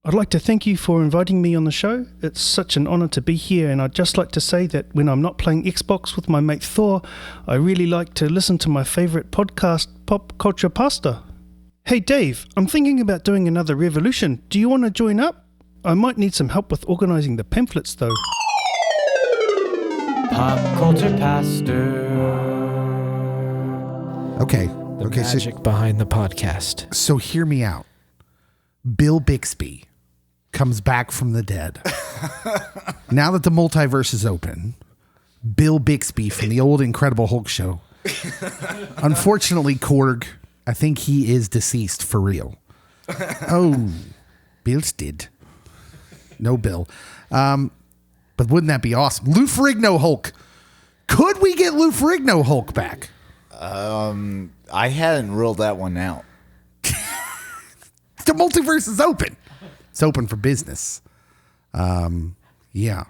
I'd like to thank you for inviting me on the show. It's such an honour to be here, and I'd just like to say that when I'm not playing Xbox with my mate Thor, I really like to listen to my favourite podcast, Pop Culture Pasta. Hey Dave, I'm thinking about doing another revolution. Do you want to join up? I might need some help with organising the pamphlets though. Pop Culture Pastor. Okay. The magic behind the podcast. So hear me out. Bill Bixby comes back from the dead. Now that the multiverse is open, Bill Bixby from the old Incredible Hulk show. Unfortunately, Korg, I think he is deceased for real. Oh, Bill's dead. No Bill. But wouldn't that be awesome? Lou Ferrigno Hulk. Could we get Lou Ferrigno Hulk back? I hadn't ruled that one out. The multiverse is open. It's open for business. Yeah.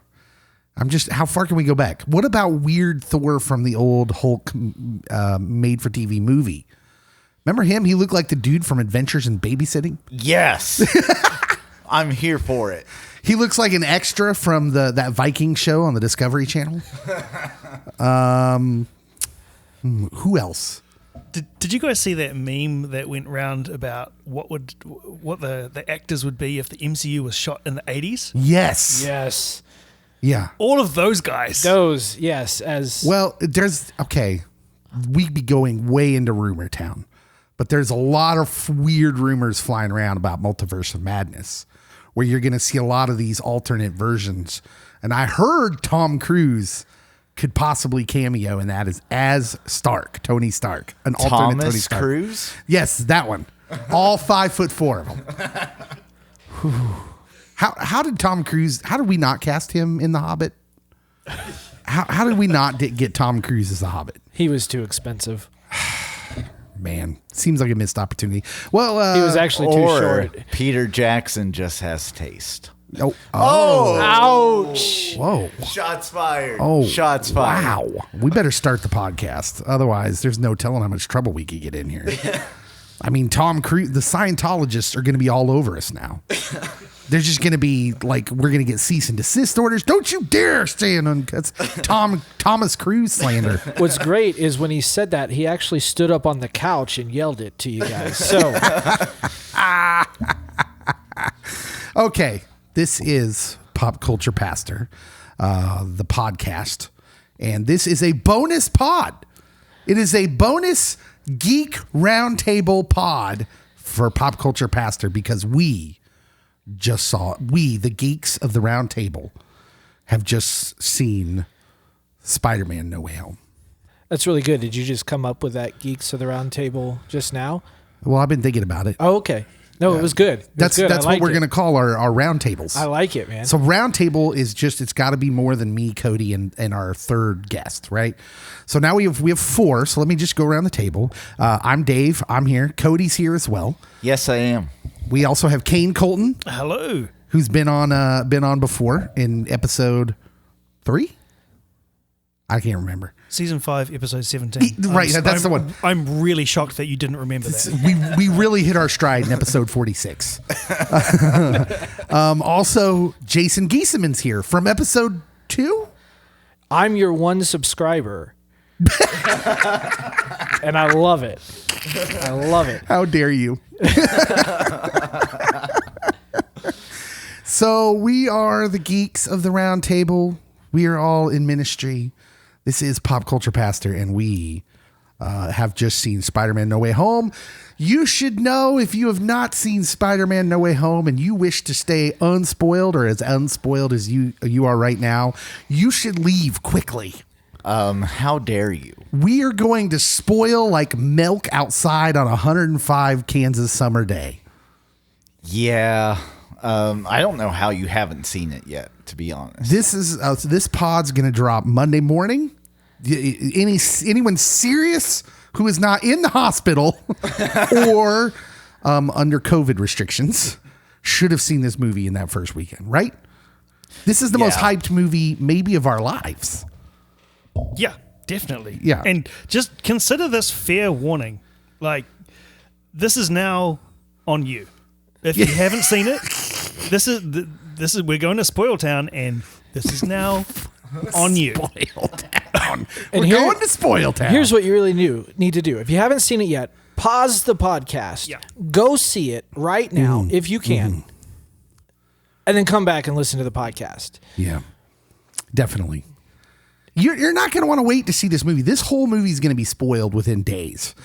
How far can we go back? What about weird Thor from the old Hulk made for TV movie? Remember him? He looked like the dude from Adventures in Babysitting. Yes. I'm here for it. He looks like an extra from that Viking show on the Discovery Channel. Who else? Did you guys see that meme that went round about what the actors would be if the MCU was shot in the 80s? Yes. Yes. Yeah. All of those guys. Those, yes. We'd be going way into rumor town, but there's a lot of weird rumors flying around about Multiverse of Madness, where you're going to see a lot of these alternate versions. And I heard Tom Cruise could possibly cameo in that as Stark, Tony Stark, an alternate Tony Stark. Cruise? Yes, that one. All 5'4" of them. How did Tom Cruise? How did we not cast him in The Hobbit? How did we not get Tom Cruise as The Hobbit? He was too expensive. Man, seems like a missed opportunity. Well, he was actually too short. Peter Jackson just has taste. Oh! Ouch! Whoa! Shots fired. Oh! Shots fired. Wow! We better start the podcast. Otherwise, there's no telling how much trouble we could get in here. I mean, Tom Cruise, the Scientologists are going to be all over us now. They're just going to be like, we're going to get cease and desist orders. Don't you dare stay in Uncuts. Thomas Cruise slander. What's great is when he said that, he actually stood up on the couch and yelled it to you guys. So, okay. This is Pop Culture Pastor, the podcast, and this is a bonus pod. It is a bonus geek roundtable pod for Pop Culture Pastor because we, the geeks of the roundtable, have just seen Spider-Man No Way Home. that's really good. Did you just come up with that Geeks of the Round Table just now? Well, I've been thinking about it. Oh, okay. No, it was good. That's what we're going to call our round tables. I like it, man. So round table is just, it's got to be more than me, Cody, and our third guest, right? So now we have four. So let me just go around the table. I'm Dave. I'm here. Cody's here as well. Yes, I am. We also have Kane Colton. Hello. Who's been on before in episode 3? I can't remember. Season 5, episode 17. Right, that's the one. I'm really shocked that you didn't remember that. We really hit our stride in episode 46. Also, Jason Giesemann's here from episode 2. I'm your one subscriber. And I love it. I love it. How dare you? So we are the geeks of the round table. We are all in ministry. This is Pop Culture Pastor, and we have just seen Spider-Man No Way Home. You should know, if you have not seen Spider-Man No Way Home and you wish to stay unspoiled, or as unspoiled as you are right now, you should leave quickly. How dare you? We are going to spoil like milk outside on a 105 Kansas summer day. Yeah. I don't know how you haven't seen it yet, to be honest. This pod's going to drop Monday morning. Anyone serious who is not in the hospital or under COVID restrictions should have seen this movie in that first weekend, right? This is the most hyped movie maybe of our lives. Yeah, definitely. Yeah. And just consider this fair warning. Like, this is now on you. If you haven't seen it, we're going to Spoil Town, and this is now on you. Spoil Town. And We're going to Spoil Town. Here's what you really need to do. If you haven't seen it yet, pause the podcast. Yeah. Go see it right now if you can. And then come back and listen to the podcast. Yeah, definitely. You're not going to want to wait to see this movie. This whole movie is going to be spoiled within days.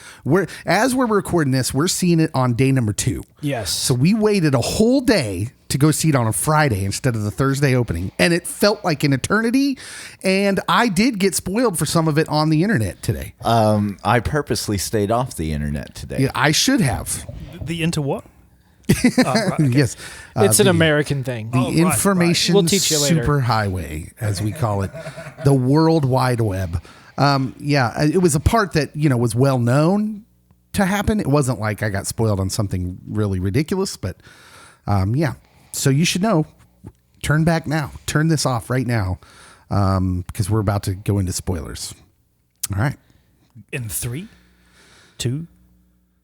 As we're recording this, we're seeing it on day number 2. Yes. So we waited a whole day to go see it on a Friday instead of the Thursday opening. And it felt like an eternity. And I did get spoiled for some of it on the internet today. I purposely stayed off the internet today. Yeah, I should have. The into what? Yes. It's an American thing. The information We'll teach you later. superhighway, as we call it, the World Wide Web. It was a part that, was well known to happen. It wasn't like I got spoiled on something really ridiculous, but so you should know. Turn back now. Turn this off right now, because we're about to go into spoilers. All right. In 3, 2,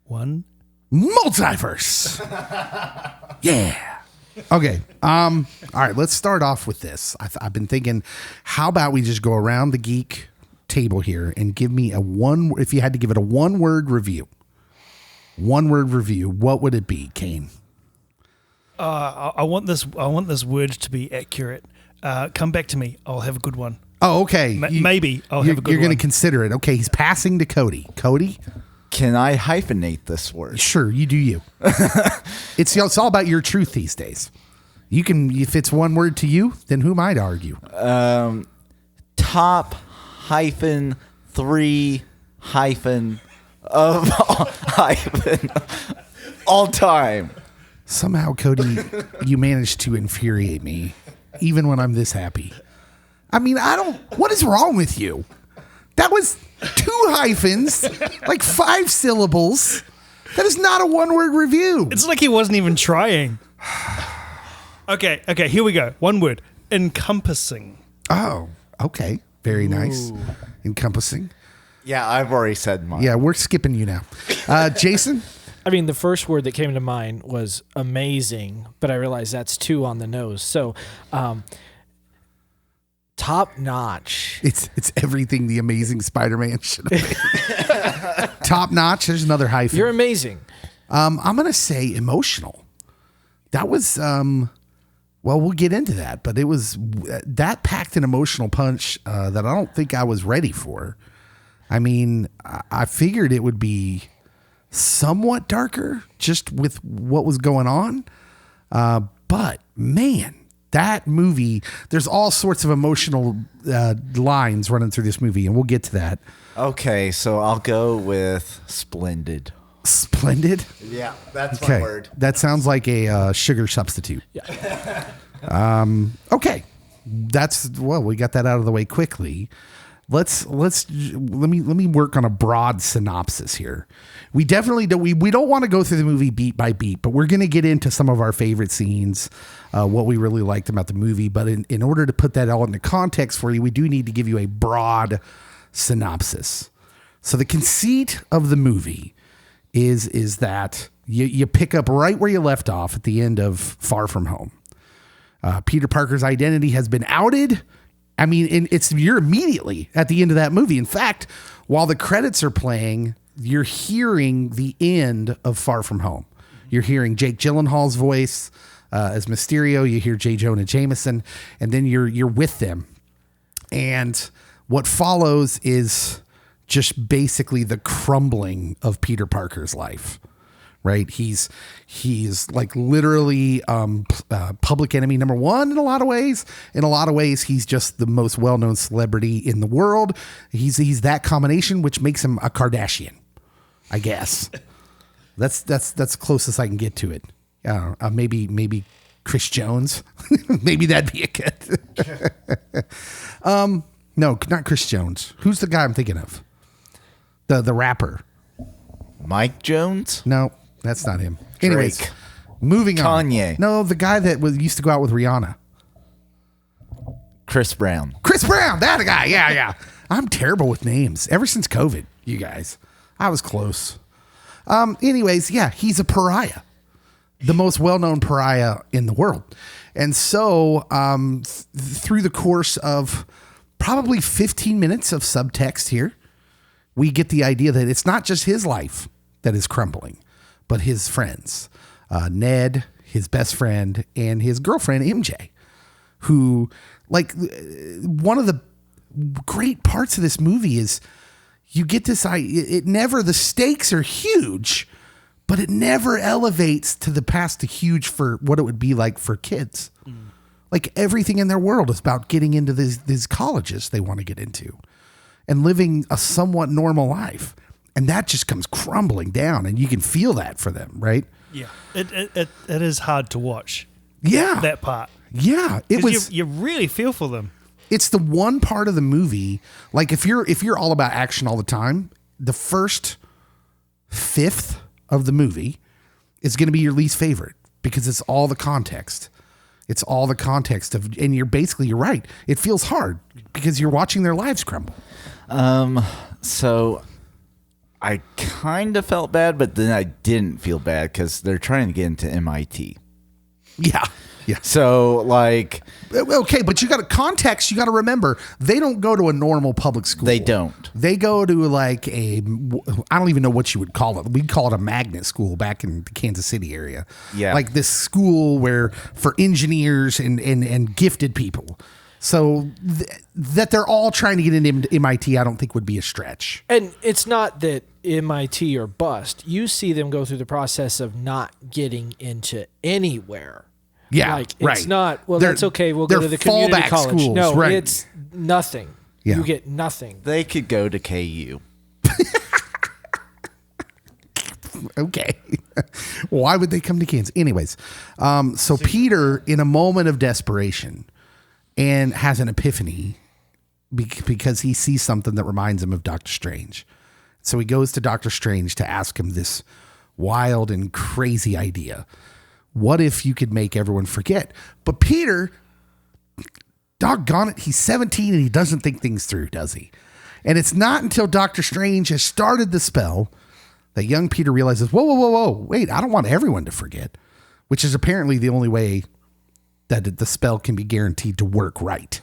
1. Multiverse. Yeah. Okay. All right. Let's start off with this. I've been thinking, how about we just go around the geek table here and give me if you had to give it a 1-word review. 1-word review. What would it be, Kane? I want this word to be accurate. Come back to me. I'll have a good one. Oh, okay. Maybe I'll have a good one. You're going to consider it. Okay. He's passing to Cody. Cody? Can I hyphenate this word? Sure, you do you. It's all about your truth these days. You can, if it's 1 word to you, then who might argue? Top hyphen 3 hyphen of hyphen all time. Somehow, Cody, you managed to infuriate me, even when I'm this happy. I mean, what is wrong with you? That was 2 hyphens, like 5 syllables. That is not a 1-word review. It's like he wasn't even trying. Okay, here we go. 1 word. Encompassing. Oh, okay. Very nice. Encompassing. Yeah, I've already said mine. Yeah, we're skipping you now. Jason? I mean, the first word that came to mind was amazing, but I realized that's 2 on the nose. So, top notch. It's everything the Amazing Spider-Man should have been. Top notch. There's another hyphen. You're amazing. I'm gonna say emotional. That was we'll get into that, but it was that packed an emotional punch that I don't think I was ready for. I mean, I figured it would be somewhat darker just with what was going on, but man. That movie, there's all sorts of emotional lines running through this movie, and we'll get to that. Okay, so I'll go with splendid. Splendid? Yeah, that's Okay. my word. That sounds like a sugar substitute. Yeah. Okay. We got that out of the way quickly. Let me work on a broad synopsis here. We definitely don't want to go through the movie beat by beat, but we're going to get into some of our favorite scenes, what we really liked about the movie. But in order to put that all into context for you, we do need to give you a broad synopsis. So the conceit of the movie is that you pick up right where you left off at the end of Far From Home. Peter Parker's identity has been outed. I mean, you're immediately at the end of that movie. In fact, while the credits are playing, you're hearing the end of Far From Home. You're hearing Jake Gyllenhaal's voice as Mysterio. You hear J. Jonah Jameson, and then you're with them. And what follows is just basically the crumbling of Peter Parker's life. Right. He's like literally public enemy number 1 in a lot of ways. In a lot of ways, he's just the most well-known celebrity in the world. He's that combination, which makes him a Kardashian, I guess. That's closest I can get to it. Maybe Chris Jones. Maybe that'd be a good. No, not Chris Jones. Who's the guy I'm thinking of? The rapper. Mike Jones? No. That's not him. Anyways, Drake. moving on. Kanye. No, the guy that used to go out with Rihanna. Chris Brown. Chris Brown, that guy. Yeah. I'm terrible with names. Ever since COVID, you guys. I was close. Anyways, yeah, he's a pariah. the most well-known pariah in the world. And so through the course of probably 15 minutes of subtext here, we get the idea that it's not just his life that is crumbling, but his friends, Ned, his best friend, and his girlfriend, MJ, who, like, one of the great parts of this movie is you get this, the stakes are huge, but it never elevates to the past to huge for what it would be like for kids. Like, everything in their world is about getting into these colleges they want to get into and living a somewhat normal life. And that just comes crumbling down, and you can feel that for them, right? Yeah. It is hard to watch. Yeah. That part. Yeah. It was. You really feel for them. It's the one part of the movie, like if you're all about action all the time, the first fifth of the movie is going to be your least favorite because it's all the context. It's all the context of, and you're right. It feels hard because you're watching their lives crumble. So I kind of felt bad, but then I didn't feel bad because they're trying to get into MIT. Yeah. Yeah. So, like, okay, but you got to context. You got to remember they don't go to a normal public school. They don't. They go to like I don't even know what you would call it. We'd call it a magnet school back in the Kansas City area. Yeah, like this school where for engineers and gifted people. So that they're all trying to get into MIT, I don't think would be a stretch. And it's not that MIT or bust. You see them go through the process of not getting into anywhere. Yeah, like, right. It's not, well, that's okay. We'll go to the community college. Schools, no, right. It's nothing. Yeah. You get nothing. They could go to KU. Okay. Why would they come to Kansas? Anyways, so Peter, in a moment of desperation, and has an epiphany because he sees something that reminds him of Doctor Strange. So he goes to Doctor Strange to ask him this wild and crazy idea. What if you could make everyone forget? But Peter, doggone it, he's 17 and he doesn't think things through, does he? And it's not until Doctor Strange has started the spell that young Peter realizes, whoa, wait, I don't want everyone to forget, which is apparently the only way that the spell can be guaranteed to work right.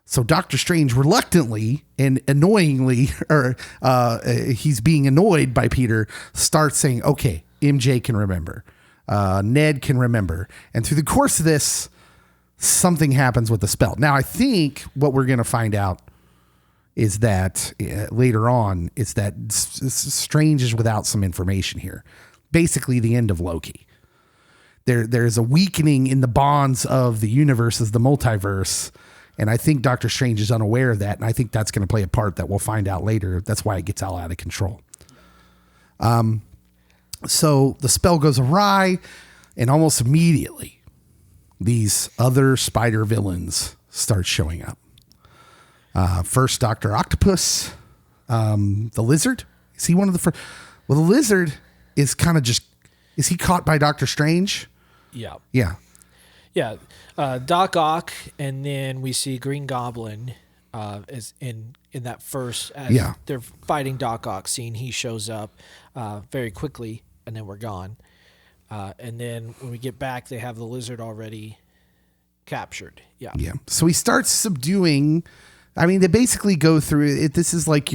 So Doctor Strange reluctantly and annoyingly, or he's being annoyed by Peter, starts saying, okay, MJ can remember. Ned can remember. And through the course of this, something happens with the spell. Now, I think what we're going to find out is that later on is that Strange is without some information here. Basically, the end of Loki. There's a weakening in the bonds of the universes, the multiverse. And I think Doctor Strange is unaware of that. And I think that's going to play a part that we'll find out later. That's why it gets all out of control. So the spell goes awry, and almost immediately, these other spider villains start showing up. First, Dr. Octopus, the lizard. Is he one of the first? Well, the lizard is kind of just, is he caught by Doctor Strange? Yeah. Yeah. Yeah. Doc Ock, and then we see Green Goblin as in that first, as they're fighting Doc Ock scene. He shows up very quickly, and then we're gone. And then when we get back, they have the lizard already captured. Yeah. Yeah. So he starts subduing. I mean, they basically go through it. This is like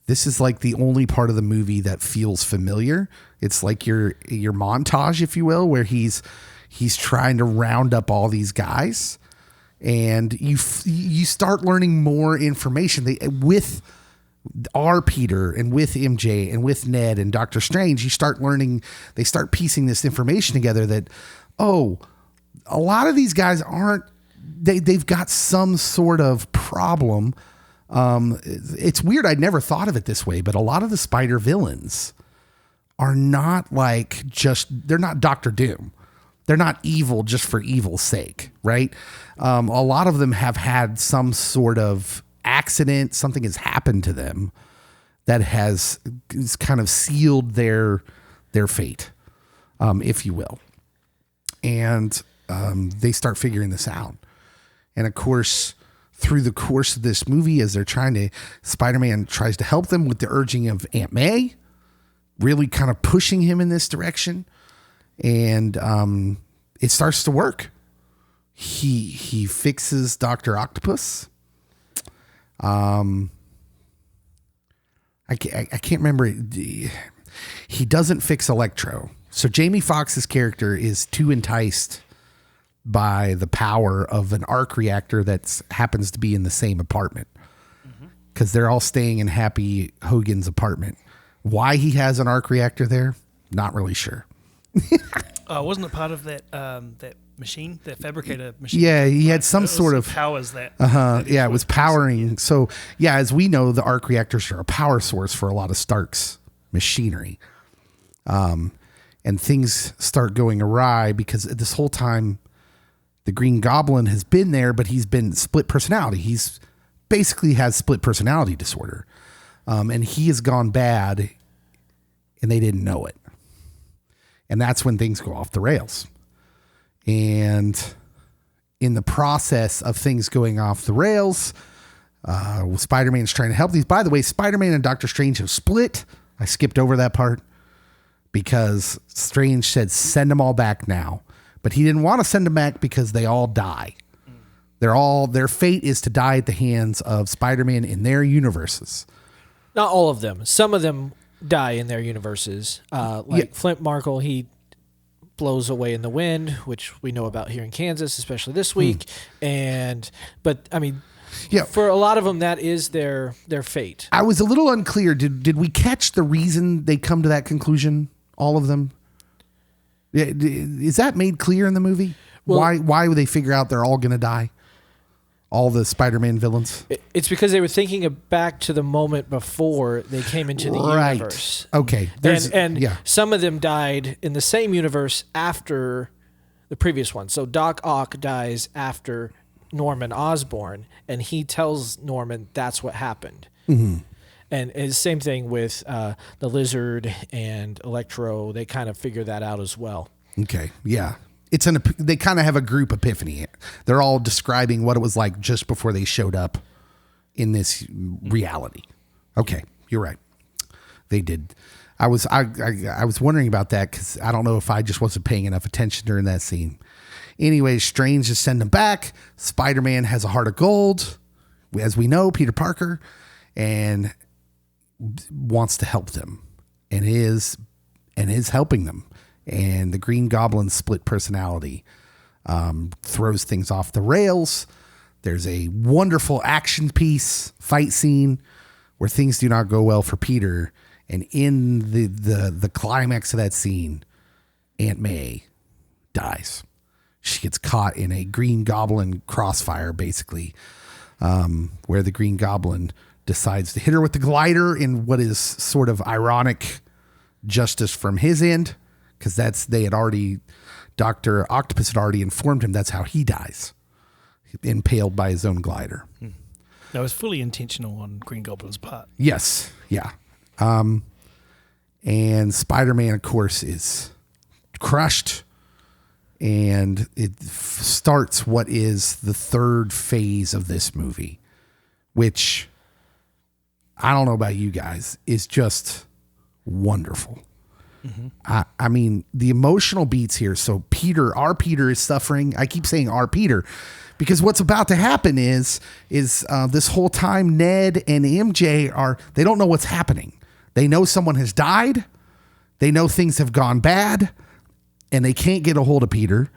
this is like the only part of the movie that feels familiar. It's like your montage, if you will, where he's trying to round up all these guys, and you start learning more information with our Peter and with MJ and with Ned and Doctor Strange. You start learning, they start piecing this information together that, oh, a lot of these guys they've got some sort of problem. It's weird. I'd never thought of it this way, but a lot of the spider villains are not they're not Doctor Doom. They're not evil just for evil's sake, right? A lot of them have had some sort of accident. Something has happened to them that has kind of sealed their fate, if you will. And they start figuring this out. And of course, through the course of this movie, as Spider-Man tries to help them with the urging of Aunt May, really kind of pushing him in this direction. and it starts to work. He fixes Dr. Octopus. I can't remember. He doesn't fix Electro. So Jamie Foxx's character is too enticed by the power of an arc reactor that happens to be in the same apartment, because they're all staying in Happy Hogan's apartment. Why he has an arc reactor there, not really sure. Wasn't it part of that that machine, that fabricator machine? Yeah, he had some sort of powers that. Yeah, it was powering. So yeah, as we know, the arc reactors are a power source for a lot of Stark's machinery. And things start going awry because this whole time the Green Goblin has been there, but he's been split personality. He's basically has split personality disorder. And he has gone bad and they didn't know it. And that's when things go off the rails. And in the process of things going off the rails, Spider-Man's trying to help these. By the way, Spider-Man and Doctor Strange have split. I skipped over that part because Strange said, send them all back now. But he didn't want to send them back because they all die. Their fate is to die at the hands of Spider-Man in their universes. Not all of them. Some of them die in their universes. Flint Markle, he blows away in the wind, which we know about here in Kansas, especially this week. But I mean, for a lot of them, that is their fate. I was a little unclear. Did we catch the reason they come to that conclusion? All of them? Is that made clear in the movie? Well, why would they figure out they're all going to die? All the Spider-Man villains? It's because they were thinking back to the moment before they came into the universe. Okay. And some of them died in the same universe after the previous one. So Doc Ock dies after Norman Osborn, and he tells Norman that's what happened. Mm-hmm. And it's the same thing with the Lizard and Electro. They kind of figure that out as well. Okay, yeah. They kind of have a group epiphany. They're all describing what it was like just before they showed up in this reality. Okay, you're right. They did. I was wondering about that because I don't know if I just wasn't paying enough attention during that scene. Anyway, Strange just send them back. Spider-Man has a heart of gold, as we know, Peter Parker, and wants to help them, and is helping them. And the Green Goblin split personality throws things off the rails. There's a wonderful action piece fight scene where things do not go well for Peter. And in the climax of that scene, Aunt May dies. She gets caught in a Green Goblin crossfire, basically, where the Green Goblin decides to hit her with the glider in what is sort of ironic justice from his end. Because Dr. Octopus had already informed him that's how he dies, impaled by his own glider. That was fully intentional on Green Goblin's part. Yes, yeah. And Spider-Man, of course, is crushed, and it starts what is the third phase of this movie, which, I don't know about you guys, is just wonderful. Mm-hmm. I mean, the emotional beats here. So our Peter is suffering. I keep saying our Peter because what's about to happen is this whole time Ned and MJ they don't know what's happening. They know someone has died. They know things have gone bad and they can't get a hold of Peter.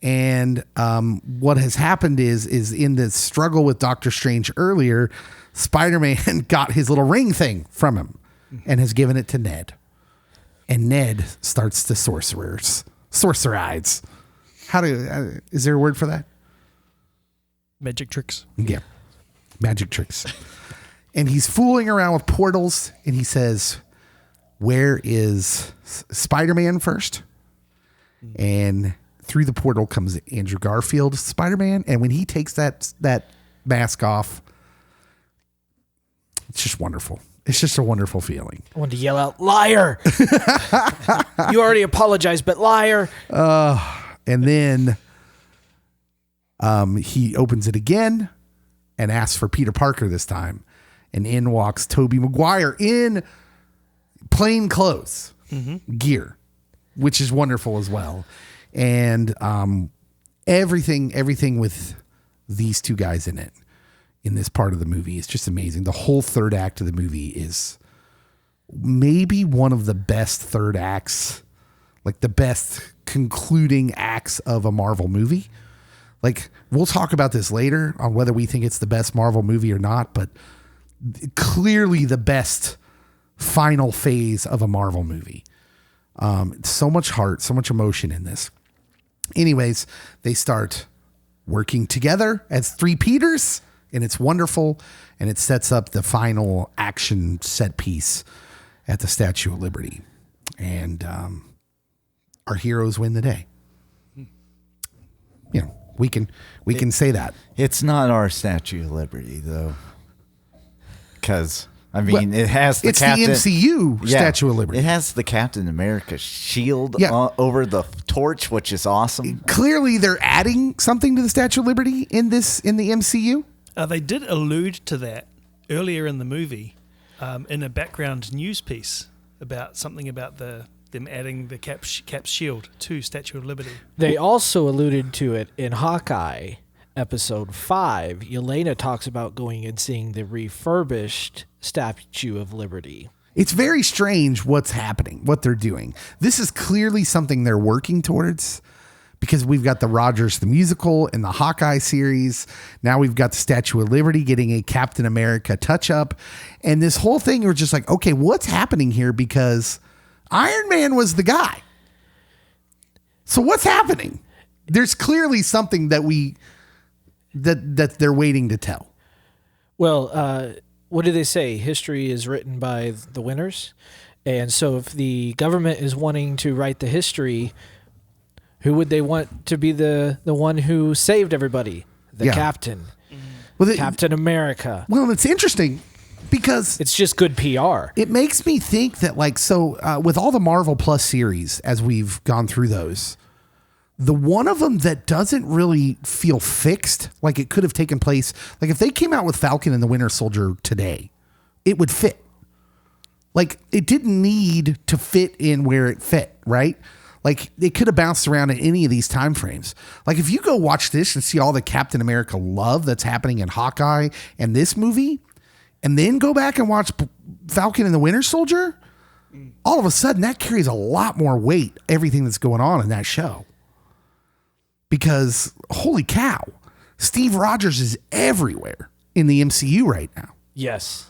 And what has happened is in the struggle with Doctor Strange earlier, Spider-Man got his little ring thing from him and has given it to Ned. And Ned starts to sorcerize. Is there a word for that? Magic tricks. Yeah. Magic tricks. And he's fooling around with portals and he says, where is Spider-Man first? And through the portal comes Andrew Garfield, Spider-Man. And when he takes that mask off, it's just wonderful. It's just a wonderful feeling. I wanted to yell out, liar! You already apologized, but liar! And then he opens it again and asks for Peter Parker this time. And in walks Tobey Maguire in plain clothes, gear. which is wonderful as well. And everything with these two guys in it, in this part of the movie, is just amazing. The whole third act of the movie is maybe one of the best third acts, like the best concluding acts of a Marvel movie. Like, we'll talk about this later on whether we think it's the best Marvel movie or not, but clearly the best final phase of a Marvel movie. So much heart, so much emotion in this. Anyways, they start working together as three Peters, and it's wonderful, and it sets up the final action set piece at the Statue of Liberty. And our heroes win the day. You know, we can say that. It's not our Statue of Liberty, though. Because, I mean, it has the Captain... It's the MCU Statue of Liberty. It has the Captain America shield over the torch, which is awesome. Clearly, they're adding something to the Statue of Liberty in the MCU. They did allude to that earlier in the movie in a background news piece about something about them adding the Cap's shield to Statue of Liberty. They also alluded to it in Hawkeye episode 5. Yelena talks about going and seeing the refurbished Statue of Liberty. It's very strange what's happening, what they're doing. This is clearly something they're working towards, because we've got the Rogers the Musical and the Hawkeye series. Now we've got the Statue of Liberty getting a Captain America touch-up. And this whole thing, we're just like, okay, what's happening here? Because Iron Man was the guy. So what's happening? There's clearly something that that they're waiting to tell. Well, what do they say? History is written by the winners. And so if the government is wanting to write the history, who would they want to be the one who saved everybody? The captain. Well, Captain America. Well, it's interesting because it's just good PR. It makes me think that, like, with all the Marvel Plus series, as we've gone through those, the one of them that doesn't really feel fixed, like it could have taken place, like if they came out with Falcon and the Winter Soldier today, it would fit. Like, it didn't need to fit in where it fit, right? Like, it could have bounced around in any of these time frames. Like, if you go watch this and see all the Captain America love that's happening in Hawkeye and this movie, and then go back and watch Falcon and the Winter Soldier, all of a sudden that carries a lot more weight, everything that's going on in that show. Because, holy cow, Steve Rogers is everywhere in the MCU right now. Yes.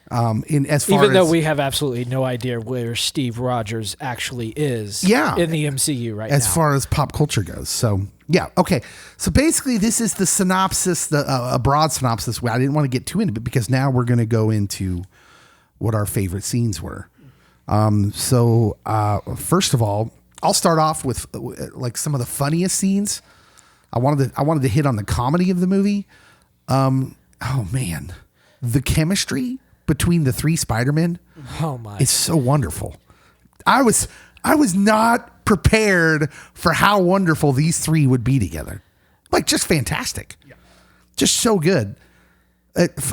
Even though we have absolutely no idea where Steve Rogers actually is in the MCU right now. As far as pop culture goes. So, yeah. Okay. So basically this is the synopsis, a broad synopsis. I didn't want to get too into it because now we're going to go into what our favorite scenes were. First of all, I'll start off with like some of the funniest scenes. I wanted to hit on the comedy of the movie. Oh man, the chemistry between the three Spider-Men. Oh my, it's so wonderful. I was not prepared for how wonderful these three would be together. Like, just fantastic. Yeah. Just so good.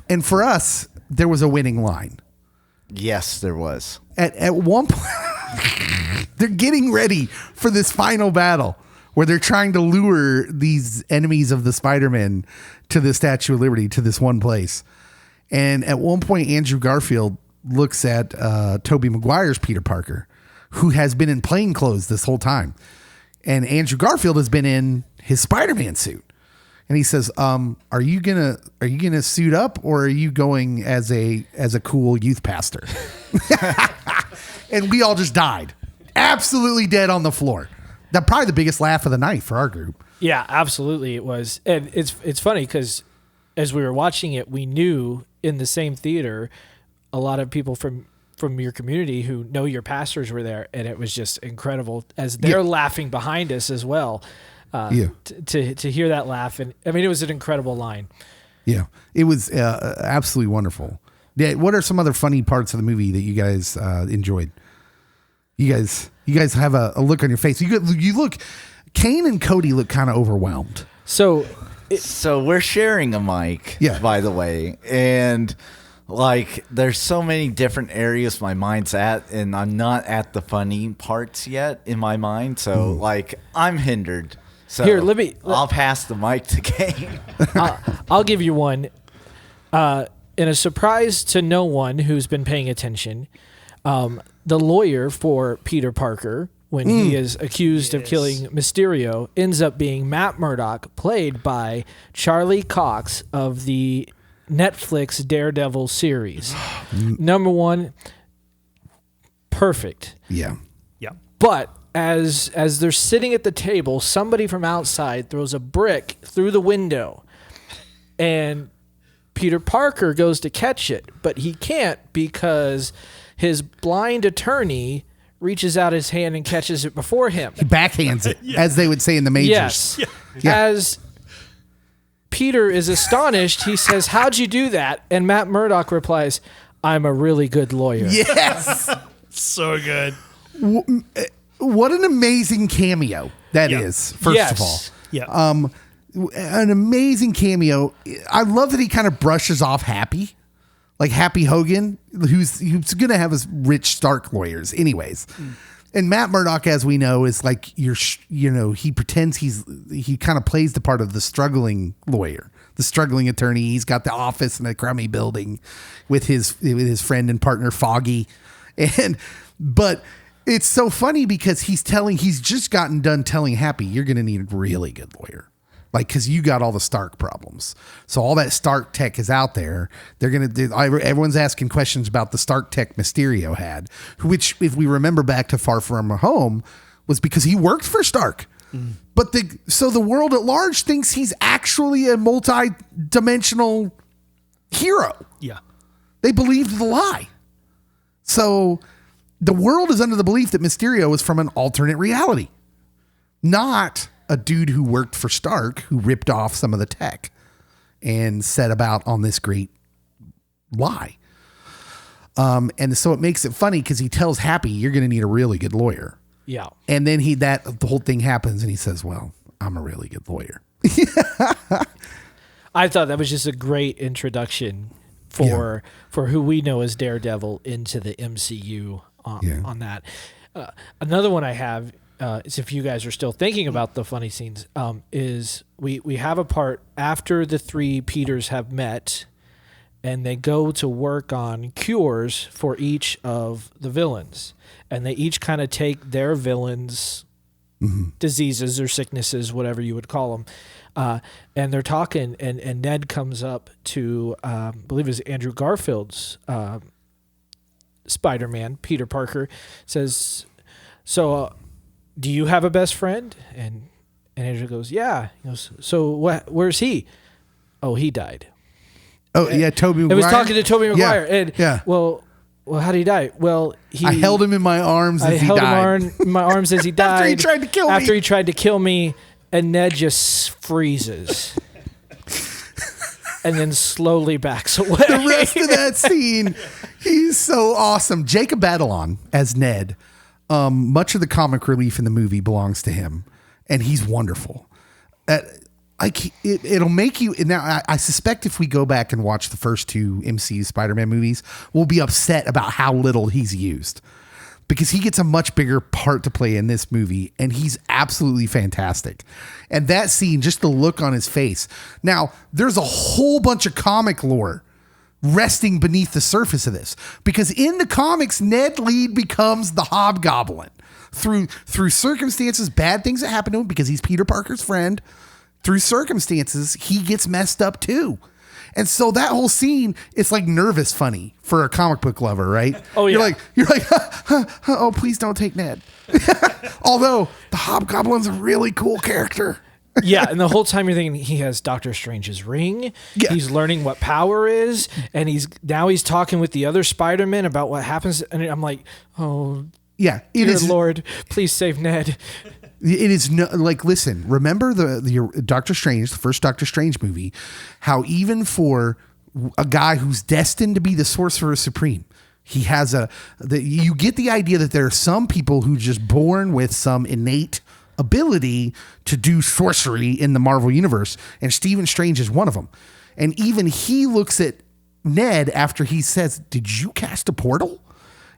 And for us, there was a winning line. Yes, there was. At one point, they're getting ready for this final battle where they're trying to lure these enemies of the Spider-Man to the Statue of Liberty, to this one place. And at one point, Andrew Garfield looks at Tobey Maguire's Peter Parker, who has been in plain clothes this whole time. And Andrew Garfield has been in his Spider-Man suit. And he says, are you gonna suit up, or are you going as a cool youth pastor? And we all just died. Absolutely dead on the floor. That probably the biggest laugh of the night for our group. Yeah, absolutely it was. And it's funny because as we were watching it, we knew in the same theater a lot of people from your community who know your pastors were there, and it was just incredible as they're laughing behind us as well. To hear that laugh, and I mean, it was an incredible line. Yeah, it was absolutely wonderful. Yeah, what are some other funny parts of the movie that you guys enjoyed? You guys have a look on your face. You look, Kane and Cody look kind of overwhelmed. So we're sharing a mic, by the way, and Like, there's so many different areas my mind's at, and I'm not at the funny parts yet in my mind. So, like, I'm hindered. So Here, I'll pass the mic to Kane. I'll give you one. In a surprise to no one who's been paying attention, the lawyer for Peter Parker, when he is accused of killing Mysterio, ends up being Matt Murdock, played by Charlie Cox of the Netflix Daredevil series. Number one, perfect. Yeah. Yeah. But as they're sitting at the table, somebody from outside throws a brick through the window, and Peter Parker goes to catch it, but he can't because his blind attorney reaches out his hand and catches it before him. He backhands it, as they would say in the majors. Yes. Yeah. As Peter is astonished, he says, "How'd you do that?" And Matt Murdock replies, "I'm a really good lawyer." Yes. So good. What an amazing cameo that is, first of all. Yeah. An amazing cameo. I love that he kind of brushes off Happy. Like Happy Hogan, who's going to have his rich Stark lawyers anyways. And Matt Murdock, as we know, is like, he pretends he kind of plays the part of the struggling lawyer, the struggling attorney. He's got the office in a crummy building with his friend and partner Foggy. But it's so funny because he's just gotten done telling Happy, you're going to need a really good lawyer. Like, because you got all the Stark problems. So all that Stark tech is out there. They're going to do, everyone's asking questions about the Stark tech Mysterio had, which, if we remember back to Far From Home, was because he worked for Stark. But so the world at large thinks he's actually a multi-dimensional hero. Yeah. They believed the lie. So the world is under the belief that Mysterio is from an alternate reality, not a dude who worked for Stark who ripped off some of the tech and set about on this great lie. And so it makes it funny because he tells Happy, you're going to need a really good lawyer. Yeah. And then the whole thing happens and he says, well, I'm a really good lawyer. I thought that was just a great introduction for who we know as Daredevil into the MCU on that. Another one I have, is if you guys are still thinking about the funny scenes, is we have a part after the three Peters have met and they go to work on cures for each of the villains. And they each kind of take their villains' diseases or sicknesses, whatever you would call them. And they're talking, and Ned comes up to, I believe it was Andrew Garfield's Spider-Man, Peter Parker, says, so do you have a best friend? And Andrew goes, yeah. He goes, so where's he? Oh, he died. Oh, yeah, Tobey Maguire. It was talking to Tobey Maguire. Yeah, and well, how did he die? Well, I held him in my arms as he died. I held him in my arms as he died. After he tried to kill me. After he tried to kill me, and Ned just freezes. And then slowly backs away. The rest of that scene, he's so awesome. Jacob Batalon as Ned. Much of the comic relief in the movie belongs to him, and he's wonderful. It'll make you now. I suspect if we go back and watch the first two MCU Spider-Man movies, we'll be upset about how little he's used, because he gets a much bigger part to play in this movie, and he's absolutely fantastic. And that scene, just the look on his face. Now, there's a whole bunch of comic lore resting beneath the surface of this, because in the comics, Ned Lead becomes the Hobgoblin through circumstances, bad things that happen to him because he's Peter Parker's friend. Through circumstances, he gets messed up too. And so that whole scene, it's like nervous funny for a comic book lover, right? Oh, yeah. You're like, oh, please don't take Ned. Although the Hobgoblin's a really cool character. Yeah, and the whole time you're thinking he has Doctor Strange's ring. Yeah. He's learning what power is, and he's talking with the other Spider-Man about what happens. And I'm like, oh, yeah, dear Lord, please save Ned. It is no, like, listen, remember the Doctor Strange, the first Doctor Strange movie, how even for a guy who's destined to be the Sorcerer Supreme, he has you get the idea that there are some people who just born with some innate ability to do sorcery in the Marvel universe, and Stephen Strange is one of them. And even he looks at Ned after he says, "Did you cast a portal?"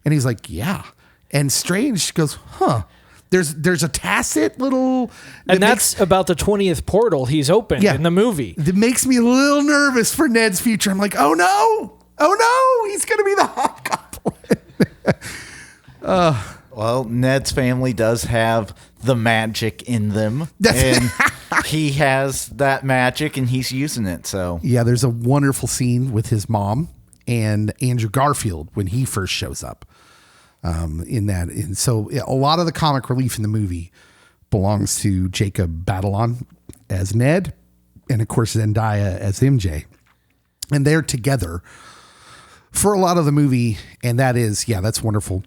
And he's like, "Yeah." And Strange goes, "Huh." There's a tacit little... And that's about the 20th portal he's opened in the movie. That makes me a little nervous for Ned's future. I'm like, oh no, he's going to be the Hobgoblin. Well, Ned's family does have the magic in them. And he has that magic and he's using it. So yeah, there's a wonderful scene with his mom and Andrew Garfield when he first shows up. In that, and so a lot of the comic relief in the movie belongs to Jacob Batalon as Ned, and of course Zendaya as MJ, and they're together for a lot of the movie, and that's wonderful.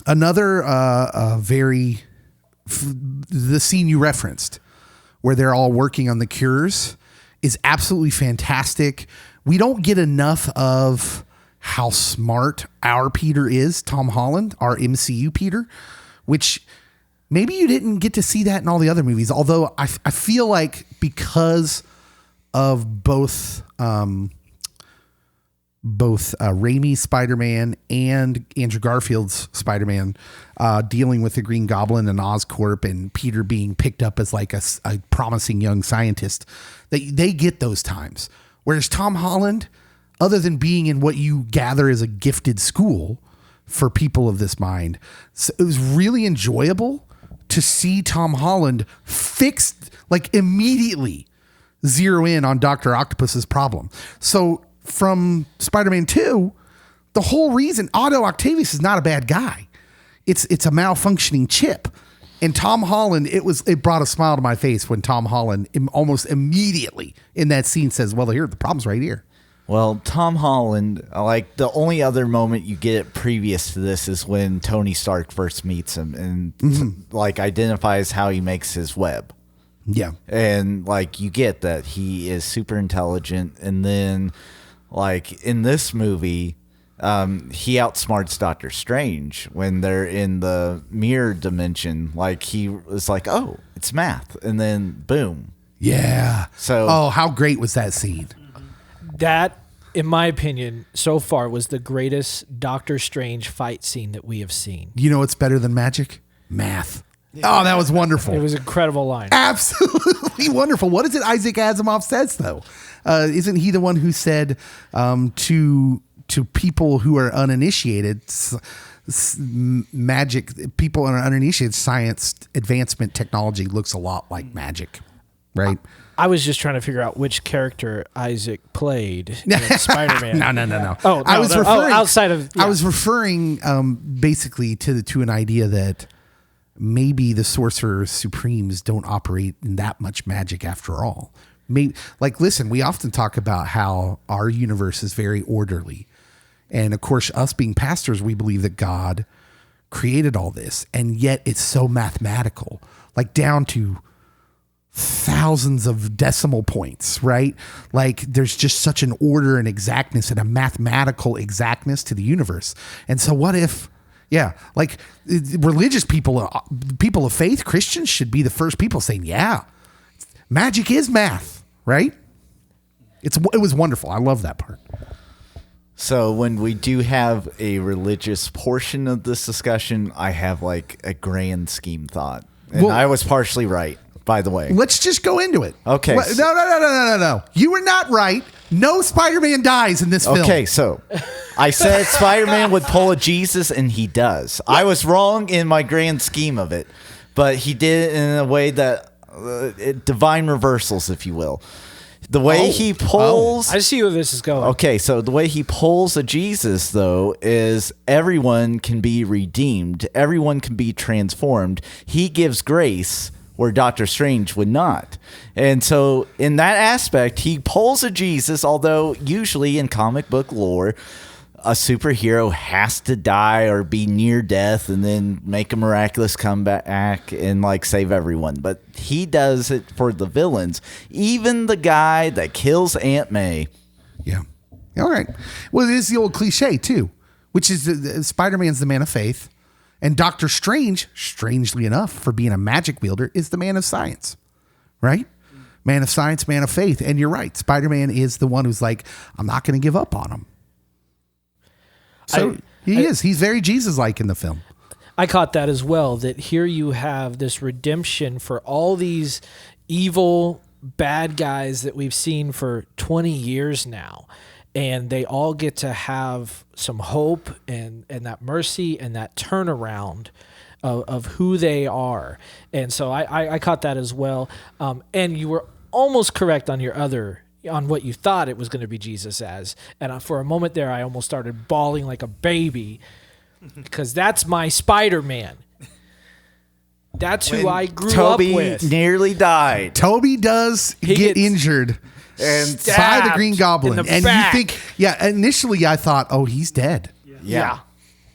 Another the scene you referenced where they're all working on the cures is absolutely fantastic. We don't get enough of how smart our Peter is, Tom Holland, our MCU Peter, which maybe you didn't get to see that in all the other movies. Although I feel like because of both Raimi's Spider-Man and Andrew Garfield's Spider-Man dealing with the Green Goblin and Oscorp and Peter being picked up as like a promising young scientist, they get those times. Whereas Tom Holland, other than being in what you gather is a gifted school for people of this mind, so it was really enjoyable to see Tom Holland immediately zero in on Dr. Octopus's problem. So from Spider-Man 2, the whole reason Otto Octavius is not a bad guy. It's a malfunctioning chip. And Tom Holland, it brought a smile to my face when Tom Holland almost immediately in that scene says, "Well, the problem's right here." Well, Tom Holland, like the only other moment you get previous to this is when Tony Stark first meets him and identifies how he makes his web. Yeah. And you get that he is super intelligent. And then in this movie, he outsmarts Doctor Strange when they're in the mirror dimension. He was like, "Oh, it's math." And then boom. Yeah. So, how great was that scene? That, in my opinion, so far was the greatest Doctor Strange fight scene that we have seen. You know what's better than magic? Math. Oh, that was wonderful. It was an incredible line. Absolutely wonderful. What is it Isaac Asimov says, though? Isn't he the one who said to people who are uninitiated, people who are uninitiated, science advancement technology looks a lot like magic, right? I was just trying to figure out which character Isaac played in Spider-Man. No. Oh, no, I was referring outside of. Yeah. I was referring basically to an idea that maybe the Sorcerer Supremes don't operate in that much magic after all. Maybe, listen, we often talk about how our universe is very orderly, and of course, us being pastors, we believe that God created all this, and yet it's so mathematical, down to thousands of decimal points, right? There's just such an order and exactness and a mathematical exactness to the universe. And so what if, religious people of faith, Christians should be the first people saying, yeah, magic is math, right? It was wonderful. I love that part. So when we do have a religious portion of this discussion, I have a grand scheme thought. And I was partially right. By the way, let's just go into it. Okay. No. You were not right. No Spider-Man dies in this film. Okay, so I said Spider-Man would pull a Jesus, and he does. I was wrong in my grand scheme of it, but he did it in a way that divine reversals, if you will. The way he pulls... I see where this is going. Okay, so the way he pulls a Jesus, though, is everyone can be redeemed. Everyone can be transformed. He gives grace where Doctor Strange would not. And so in that aspect, he pulls a Jesus, although usually in comic book lore, a superhero has to die or be near death and then make a miraculous comeback and save everyone. But he does it for the villains. Even the guy that kills Aunt May. Yeah. All right. Well, it is the old cliche too, which is Spider-Man's the man of faith. And Doctor Strange, strangely enough, for being a magic wielder, is the man of science, right? man of science, man of faith. And you're right. Spider-Man is the one who's like, I'm not going to give up on him. So he is. He's very Jesus-like in the film. I caught that as well, that here you have this redemption for all these evil bad guys that we've seen for 20 years now. And they all get to have some hope and that mercy and that turnaround of who they are. And so I caught that as well. And you were almost correct on on what you thought it was going to be Jesus as. And for a moment there, I almost started bawling like a baby because that's my Spider-Man. That's who I grew up with. Toby nearly died. Toby does get injured and by the Green Goblin. And back. you think, initially I thought, oh, he's dead. Yeah.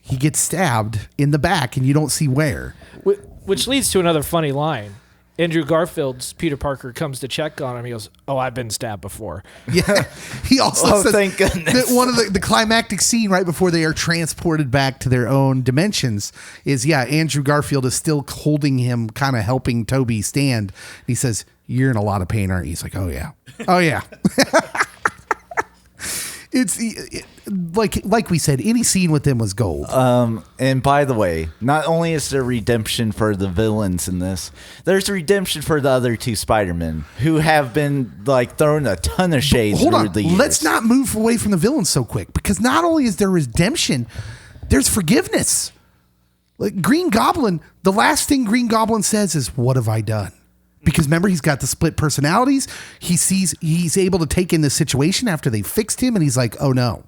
He gets stabbed in the back and you don't see where. Which leads to another funny line. Andrew Garfield's Peter Parker comes to check on him. He goes, "Oh, I've been stabbed before." Yeah. He also says thank goodness. that one of the climactic scene right before they are transported back to their own dimensions is, Andrew Garfield is still holding him, kind of helping Toby stand. He says, "You're in a lot of pain, aren't you?" He's like, "Oh, yeah. Oh, yeah." It's like we said, any scene with them was gold. And by the way, not only is there redemption for the villains in this, there's redemption for the other two Spider-Men who have been like thrown a ton of shades. Hold on, the years. let's not move away from the villains so quick, because not only is there redemption, there's forgiveness. Like Green Goblin, the last thing Green Goblin says is, "What have I done?" Because remember, he's got the split personalities. He's able to take in the situation after they fixed him, and he's like, "Oh no,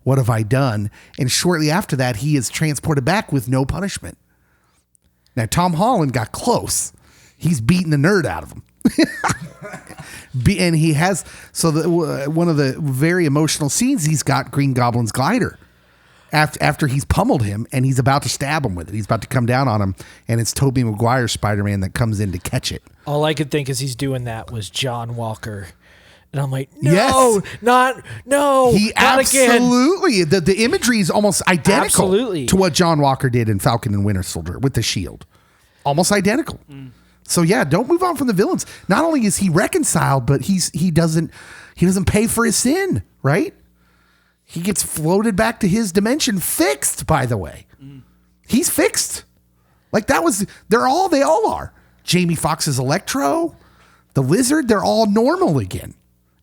what have I done?" And shortly after that, he is transported back with no punishment. Now, Tom Holland got close. He's beating the nerd out of him. And he has, one of the very emotional scenes, he's got Green Goblin's glider. After he's pummeled him and he's about to stab him with it. He's about to come down on him, and it's Tobey Maguire's Spider-Man that comes in to catch it. All I could think as he's doing that was John Walker. And I'm like, no, he not absolutely again. The imagery is almost identical Absolutely. to what John Walker did in Falcon and Winter Soldier with the shield. Almost identical. So don't move on from the villains. Not only is he reconciled, but he doesn't pay for his sin, right? He gets floated back to his dimension, fixed, by the way. He's fixed. Like they all are. Jamie Foxx's Electro, the Lizard, they're all normal again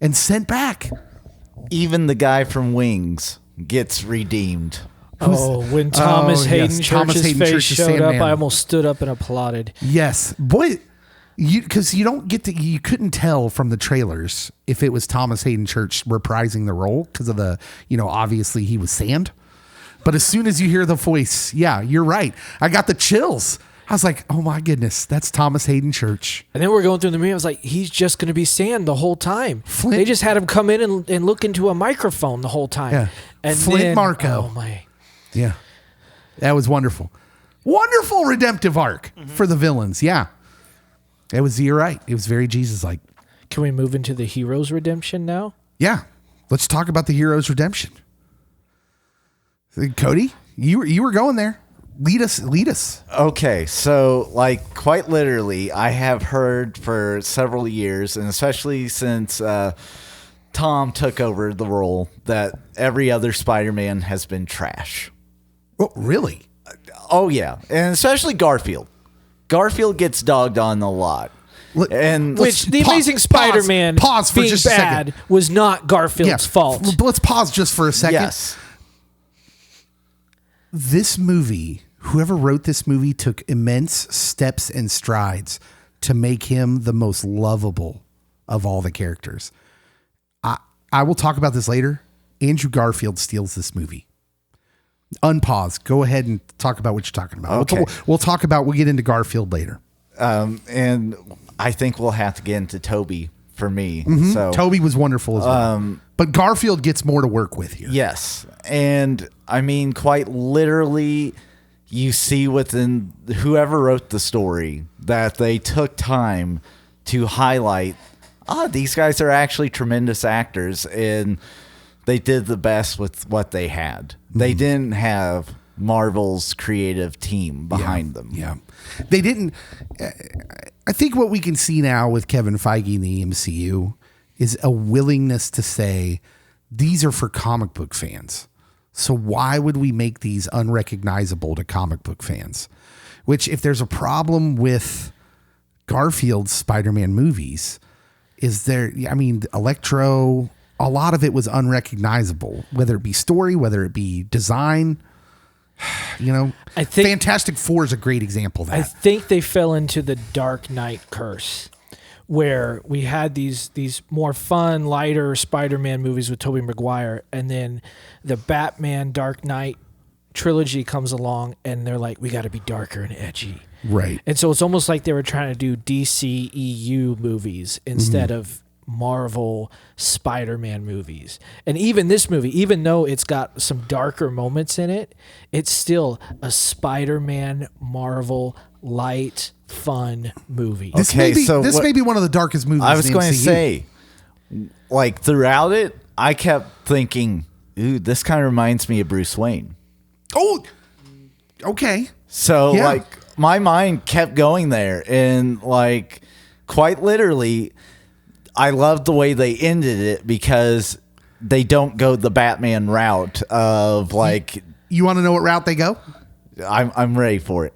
and sent back. Even the guy from Wings gets redeemed. When Thomas Hayden Church's face showed up, Sandman. I almost stood up and applauded. Yes. Boy, because you couldn't tell from the trailers if it was Thomas Hayden Church reprising the role because of the, obviously he was sand. But as soon as you hear the voice, you're right. I got the chills. I was like, oh my goodness, that's Thomas Hayden Church. And then we're going through the movie. I was like, he's just going to be sand the whole time. They just had him come in and look into a microphone the whole time. Yeah. And Flint Marko. Oh my. Yeah. That was wonderful. Wonderful redemptive arc for the villains. Yeah. You're right. It was very Jesus-like. Can we move into the hero's redemption now? Yeah. Let's talk about the hero's redemption. Cody, you were going there. Lead us. Okay, so quite literally, I have heard for several years, and especially since Tom took over the role, that every other Spider-Man has been trash. Oh, really? Oh yeah, and especially Garfield. Garfield gets dogged on a lot. Which the Amazing Spider-Man pause for being just a bad second. was not Garfield's fault. Let's pause just for a second. Yes. This movie, whoever wrote this movie took immense steps and strides to make him the most lovable of all the characters. I will talk about this later. Andrew Garfield steals this movie. Unpause. Go ahead and talk about what you're talking about. Okay. We'll get into Garfield later. And I think we'll have to get into Toby for me. Mm-hmm. So Toby was wonderful as well. But Garfield gets more to work with here. Yes. And I mean, quite literally, you see within whoever wrote the story that they took time to highlight, these guys are actually tremendous actors, and they did the best with what they had. They didn't have Marvel's creative team behind them. Yeah. They didn't. I think what we can see now with Kevin Feige in the MCU is a willingness to say these are for comic book fans. So why would we make these unrecognizable to comic book fans? Which, if there's a problem with Garfield's Spider-Man movies, is there, I mean, Electro, a lot of it was unrecognizable, whether it be story, whether it be design. You know, I think Fantastic Four is a great example of that. I think they fell into the Dark Knight curse, where we had these more fun, lighter Spider-Man movies with Tobey Maguire, and then the Batman Dark Knight trilogy comes along, and they're like, we got to be darker and edgy. Right. And so it's almost like they were trying to do DCEU movies instead of Marvel Spider-Man movies. And even this movie, even though it's got some darker moments in it, it's still a Spider-Man Marvel light fun movie. This Okay, may be one of the darkest movies. I was in the going to MCU. say, like, throughout it, I kept thinking, ooh, this kind of reminds me of Bruce Wayne. Oh, okay. So, Yeah. like, my mind kept going there. And, like, quite literally, I loved the way they ended it because they don't go the Batman route of, like, You want to know what route they go? I'm ready for it.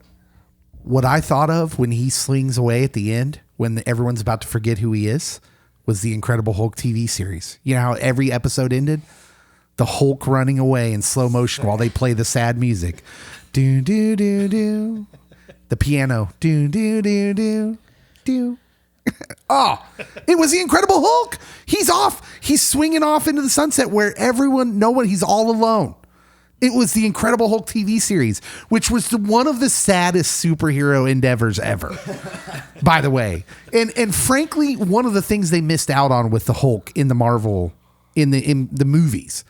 What I thought of when he slings away at the end, when everyone's about to forget who he is, was the Incredible Hulk TV series. You know how every episode ended? The Hulk running away in slow motion while they play the sad music. Do, do, do, do. The piano. Do, do, do, do, do. Oh, it was the Incredible Hulk. He's off. He's swinging off into the sunset where he's all alone. It was the Incredible Hulk TV series, which was one of the saddest superhero endeavors ever, by the way. And frankly, one of the things they missed out on with the Hulk in the Marvel, in the movies,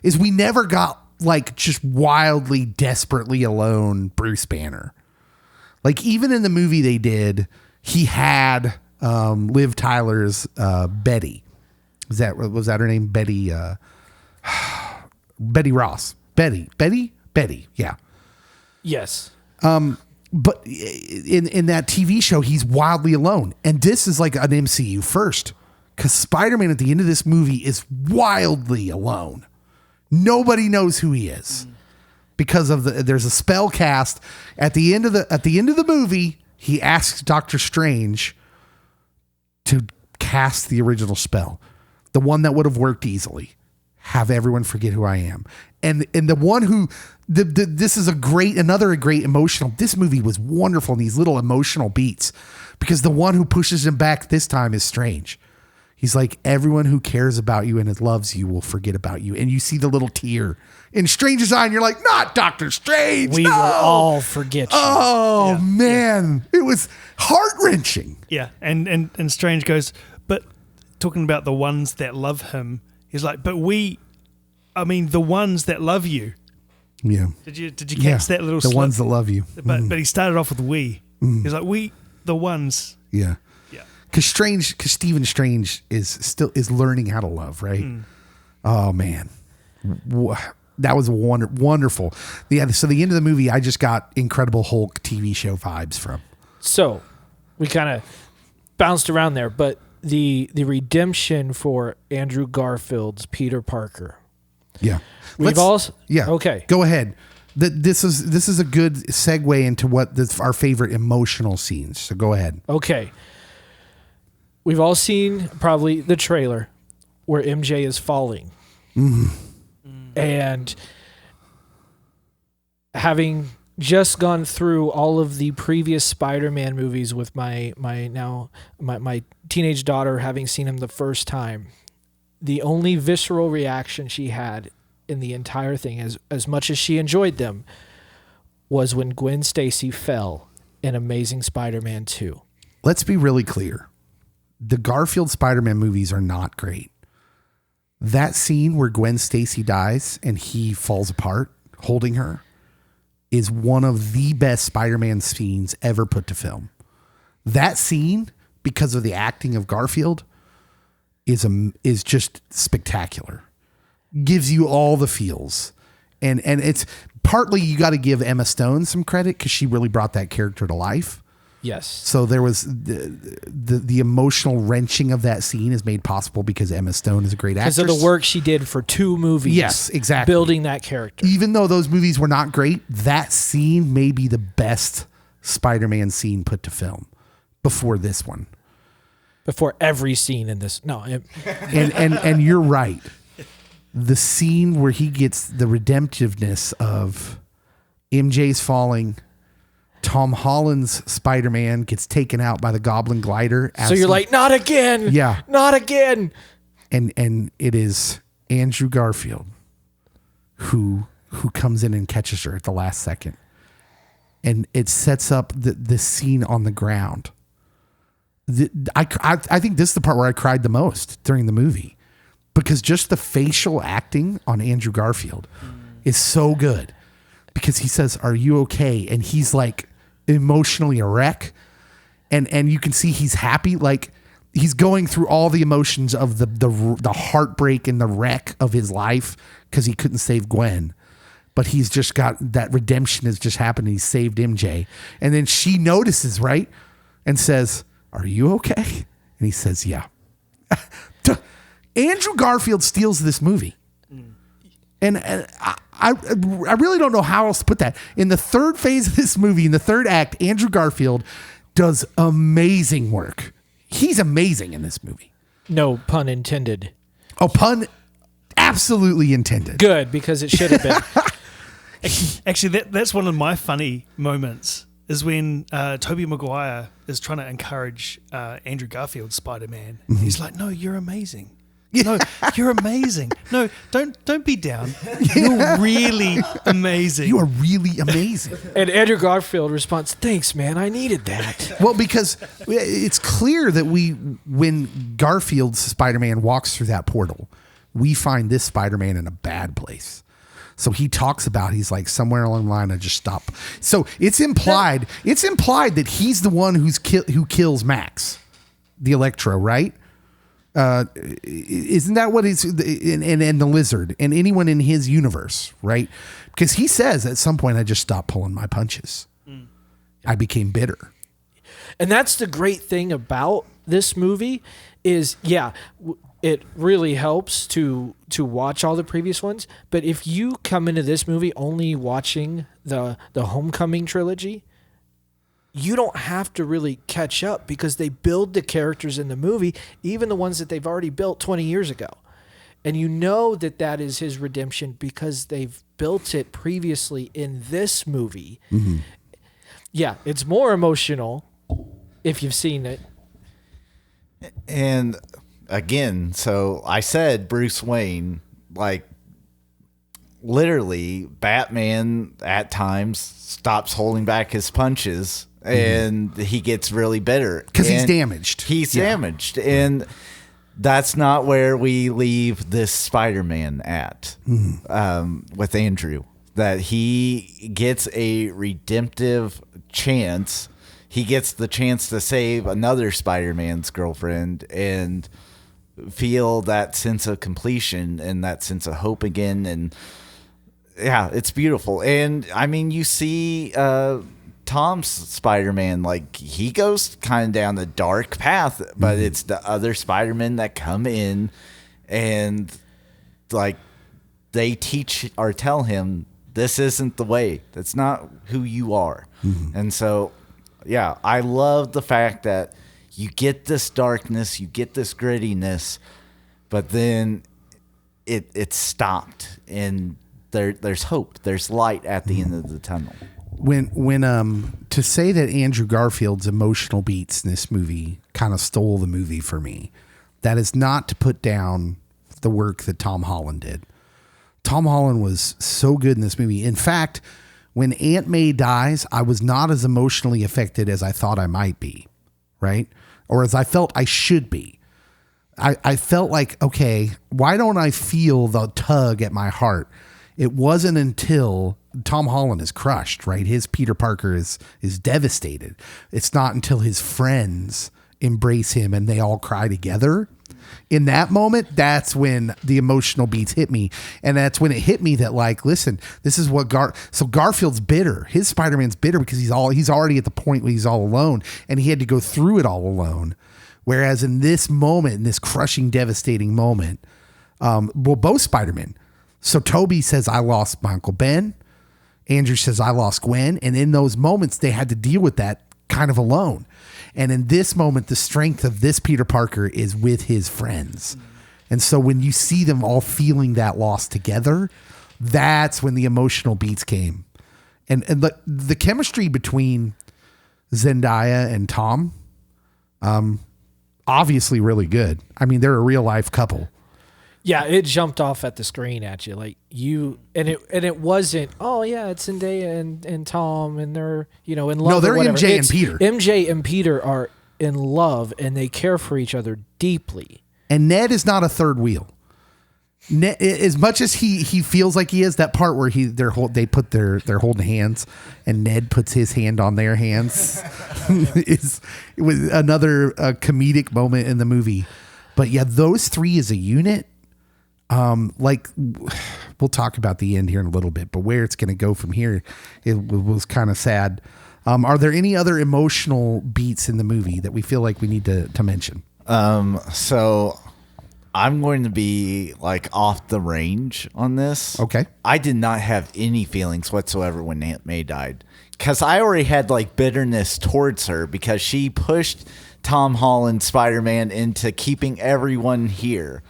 is we never got like just wildly, desperately alone Bruce Banner. Like even in the movie they did, he had Liv Tyler's Betty. Was that her name? Betty Betty Ross. Betty. Yeah. Yes. But in that TV show, he's wildly alone. And this is like an MCU first. Because Spider-Man at the end of this movie is wildly alone. Nobody knows who he is. Because of there's a spell cast at the end of the movie. He asks Doctor Strange to cast the original spell, the one that would have worked easily. Have everyone forget who I am. And the one who this is another great emotional. This movie was wonderful in these little emotional beats because the one who pushes him back this time is Strange. He's like, everyone who cares about you and loves you will forget about you. And you see the little tear in Strange's eye, and you're like, not Doctor Strange. We no! will all forget you. Oh, man. It was heart-wrenching. Yeah, and Strange goes, but talking about the ones that love him, he's like, but the ones that love you. Yeah. Did you catch that little slip? The ones that love you. But he started off with we. He's like, we, the ones. Yeah. Yeah. Because Stephen Strange is learning how to love, right? Oh man, that was wonderful. Yeah. So the end of the movie, I just got Incredible Hulk TV show vibes from. So we kind of bounced around there, but the redemption for Andrew Garfield's Peter Parker. Yeah. Yeah. Okay. Go ahead. This is a good segue into our favorite emotional scenes. So go ahead. Okay. We've all seen probably the trailer where MJ is falling. And having just gone through all of the previous Spider-Man movies with my teenage daughter, having seen him the first time, the only visceral reaction she had in the entire thing, as much as she enjoyed them, was when Gwen Stacy fell in Amazing Spider-Man 2. Let's be really clear. The Garfield Spider-Man movies are not great. That scene where Gwen Stacy dies and he falls apart holding her is one of the best Spider-Man scenes ever put to film. That scene, because of the acting of Garfield, is just spectacular. Gives you all the feels. And it's partly you got to give Emma Stone some credit because she really brought that character to life. Yes. So there was the emotional wrenching of that scene is made possible because Emma Stone is a great actress. Because of the work she did for 2 movies. Yes, exactly. Building that character. Even though those movies were not great, that scene may be the best Spider-Man scene put to film before this one. Before every scene in this. No. And you're right. The scene where he gets the redemptiveness of MJ's falling, Tom Holland's Spider-Man gets taken out by the Goblin glider. So you're like, not again. Yeah. Not again. And it is Andrew Garfield who comes in and catches her at the last second. And it sets up the scene on the ground. I think this is the part where I cried the most during the movie. Because just the facial acting on Andrew Garfield is so good. Because he says, "Are you okay?" And he's like emotionally a wreck. And you can see he's happy. Like he's going through all the emotions of the heartbreak and the wreck of his life because he couldn't save Gwen. But he's just got that redemption has just happened. He saved MJ. And then she notices, right? And says, "Are you okay?" And he says, "Yeah." Andrew Garfield steals this movie. And I really don't know how else to put that. In the third phase of this movie, in the third act, Andrew Garfield does amazing work. He's amazing in this movie. No pun intended. Oh, pun absolutely intended. Good, because it should have been. Actually, that's one of my funny moments is when Tobey Maguire is trying to encourage Andrew Garfield's Spider-Man. Mm-hmm. He's like, "No, you're amazing. No, you're amazing. No, don't be down. You're really amazing. You are really amazing." And Andrew Garfield responds, "Thanks, man. I needed that." Well, because it's clear that when Garfield's Spider-Man walks through that portal, we find this Spider-Man in a bad place. So he talks about, he's like, somewhere along the line, I just stop. So it's implied that he's the one who kills Max, the Electro, right? Isn't that what he's and the Lizard and anyone in his universe, right? Because he says at some point, I just stopped pulling my punches. I became bitter. And that's the great thing about this movie is, it really helps to watch all the previous ones. But if you come into this movie only watching the Homecoming trilogy, you don't have to really catch up because they build the characters in the movie, even the ones that they've already built 20 years ago. And you know that is his redemption because they've built it previously in this movie. Mm-hmm. Yeah, it's more emotional if you've seen it. And again, so I said Bruce Wayne, like literally Batman at times stops holding back his punches. And he gets really bitter. Because he's damaged. He's damaged. And that's not where we leave this Spider-Man at with Andrew. That he gets a redemptive chance. He gets the chance to save another Spider-Man's girlfriend and feel that sense of completion and that sense of hope again. And yeah, it's beautiful. And I mean, you see... Tom's Spider-Man, like he goes kind of down the dark path, but it's the other Spider-Men that come in and like they teach or tell him this isn't the way. That's not who you are. Mm-hmm. And so, yeah, I love the fact that you get this darkness, you get this grittiness, but then it's stopped and there's hope. There's light at the end of the tunnel. When to say that Andrew Garfield's emotional beats in this movie kind of stole the movie for me, that is not to put down the work that Tom Holland did. Tom Holland was so good in this movie. In fact, when Aunt May dies, I was not as emotionally affected as I thought I might be, right? Or as I felt I should be. I felt like, okay, why don't I feel the tug at my heart? It wasn't until Tom Holland is crushed, right? His Peter Parker is devastated. It's not until his friends embrace him and they all cry together In that moment, that's when the emotional beats hit me. And that's when it hit me that, like, listen, this is what Garfield's bitter. His Spider-Man's bitter because he's already at the point where he's all alone, and he had to go through it all alone. Whereas in this moment, in this crushing, devastating moment, both Spider-Men. So Toby says, I lost my Uncle Ben. Andrew says, I lost Gwen. And in those moments, they had to deal with that kind of alone. And in this moment, the strength of this Peter Parker is with his friends. And so when you see them all feeling that loss together, that's when the emotional beats came. And the chemistry between Zendaya and Tom, obviously really good. I mean, they're a real life couple. Yeah, it jumped off at the screen at you, like it wasn't. Oh yeah, it's Zendaya and Tom, and they're in love. No, they're MJ and Peter. MJ and Peter are in love, and they care for each other deeply. And Ned is not a third wheel. Ned, as much as he feels like he is, that part where they're holding hands, and Ned puts his hand on their hands, is another comedic moment in the movie. But yeah, those three as a unit. Like we'll talk about the end here in a little bit, but where it's going to go from here, it was kind of sad. Are there any other emotional beats in the movie that we feel like we need to mention? So I'm going to be like off the range on this. Okay. I did not have any feelings whatsoever when Aunt May died, because I already had like bitterness towards her because she pushed Tom Holland Spider-Man into keeping everyone here.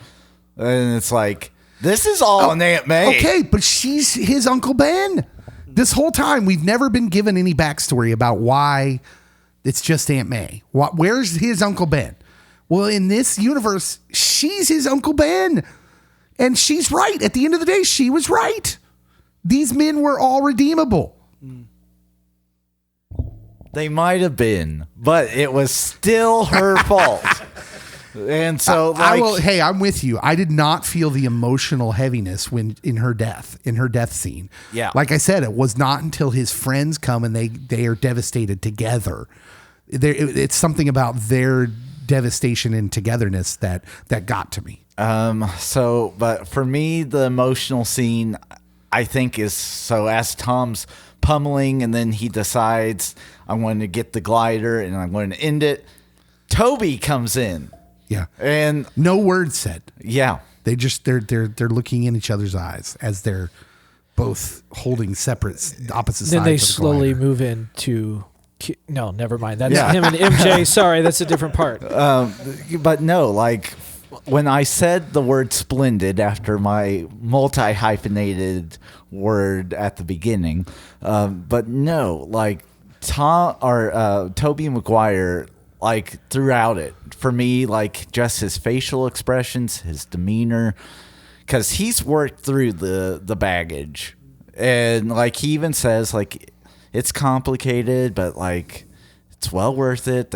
And it's like, this is all on Aunt May. Okay, but she's his Uncle Ben. This whole time, we've never been given any backstory about why it's just Aunt May. Where's his Uncle Ben? Well, in this universe, she's his Uncle Ben. And she's right. At the end of the day, she was right. These men were all redeemable. They might have been, but it was still her fault. And so, I'm with you. I did not feel the emotional heaviness in her death scene. Yeah. Like I said, it was not until his friends come and they are devastated together. It's something about their devastation and togetherness that got to me. But for me, the emotional scene, I think, is so as Tom's pummeling and then he decides, I'm going to get the glider and I'm going to end it. Toby comes in. Yeah. And no word said. Yeah. They're looking in each other's eyes as they're both holding opposite sides. Then they slowly glider. move into. No, never mind. That's him and MJ. Sorry, that's a different part. But no, like when I said the word splendid after my multi-hyphenated word at the beginning, but no, like Tobey Maguire, like throughout it, for me, like just his facial expressions, his demeanor, because he's worked through the baggage, and like he even says like it's complicated, but like it's well worth it.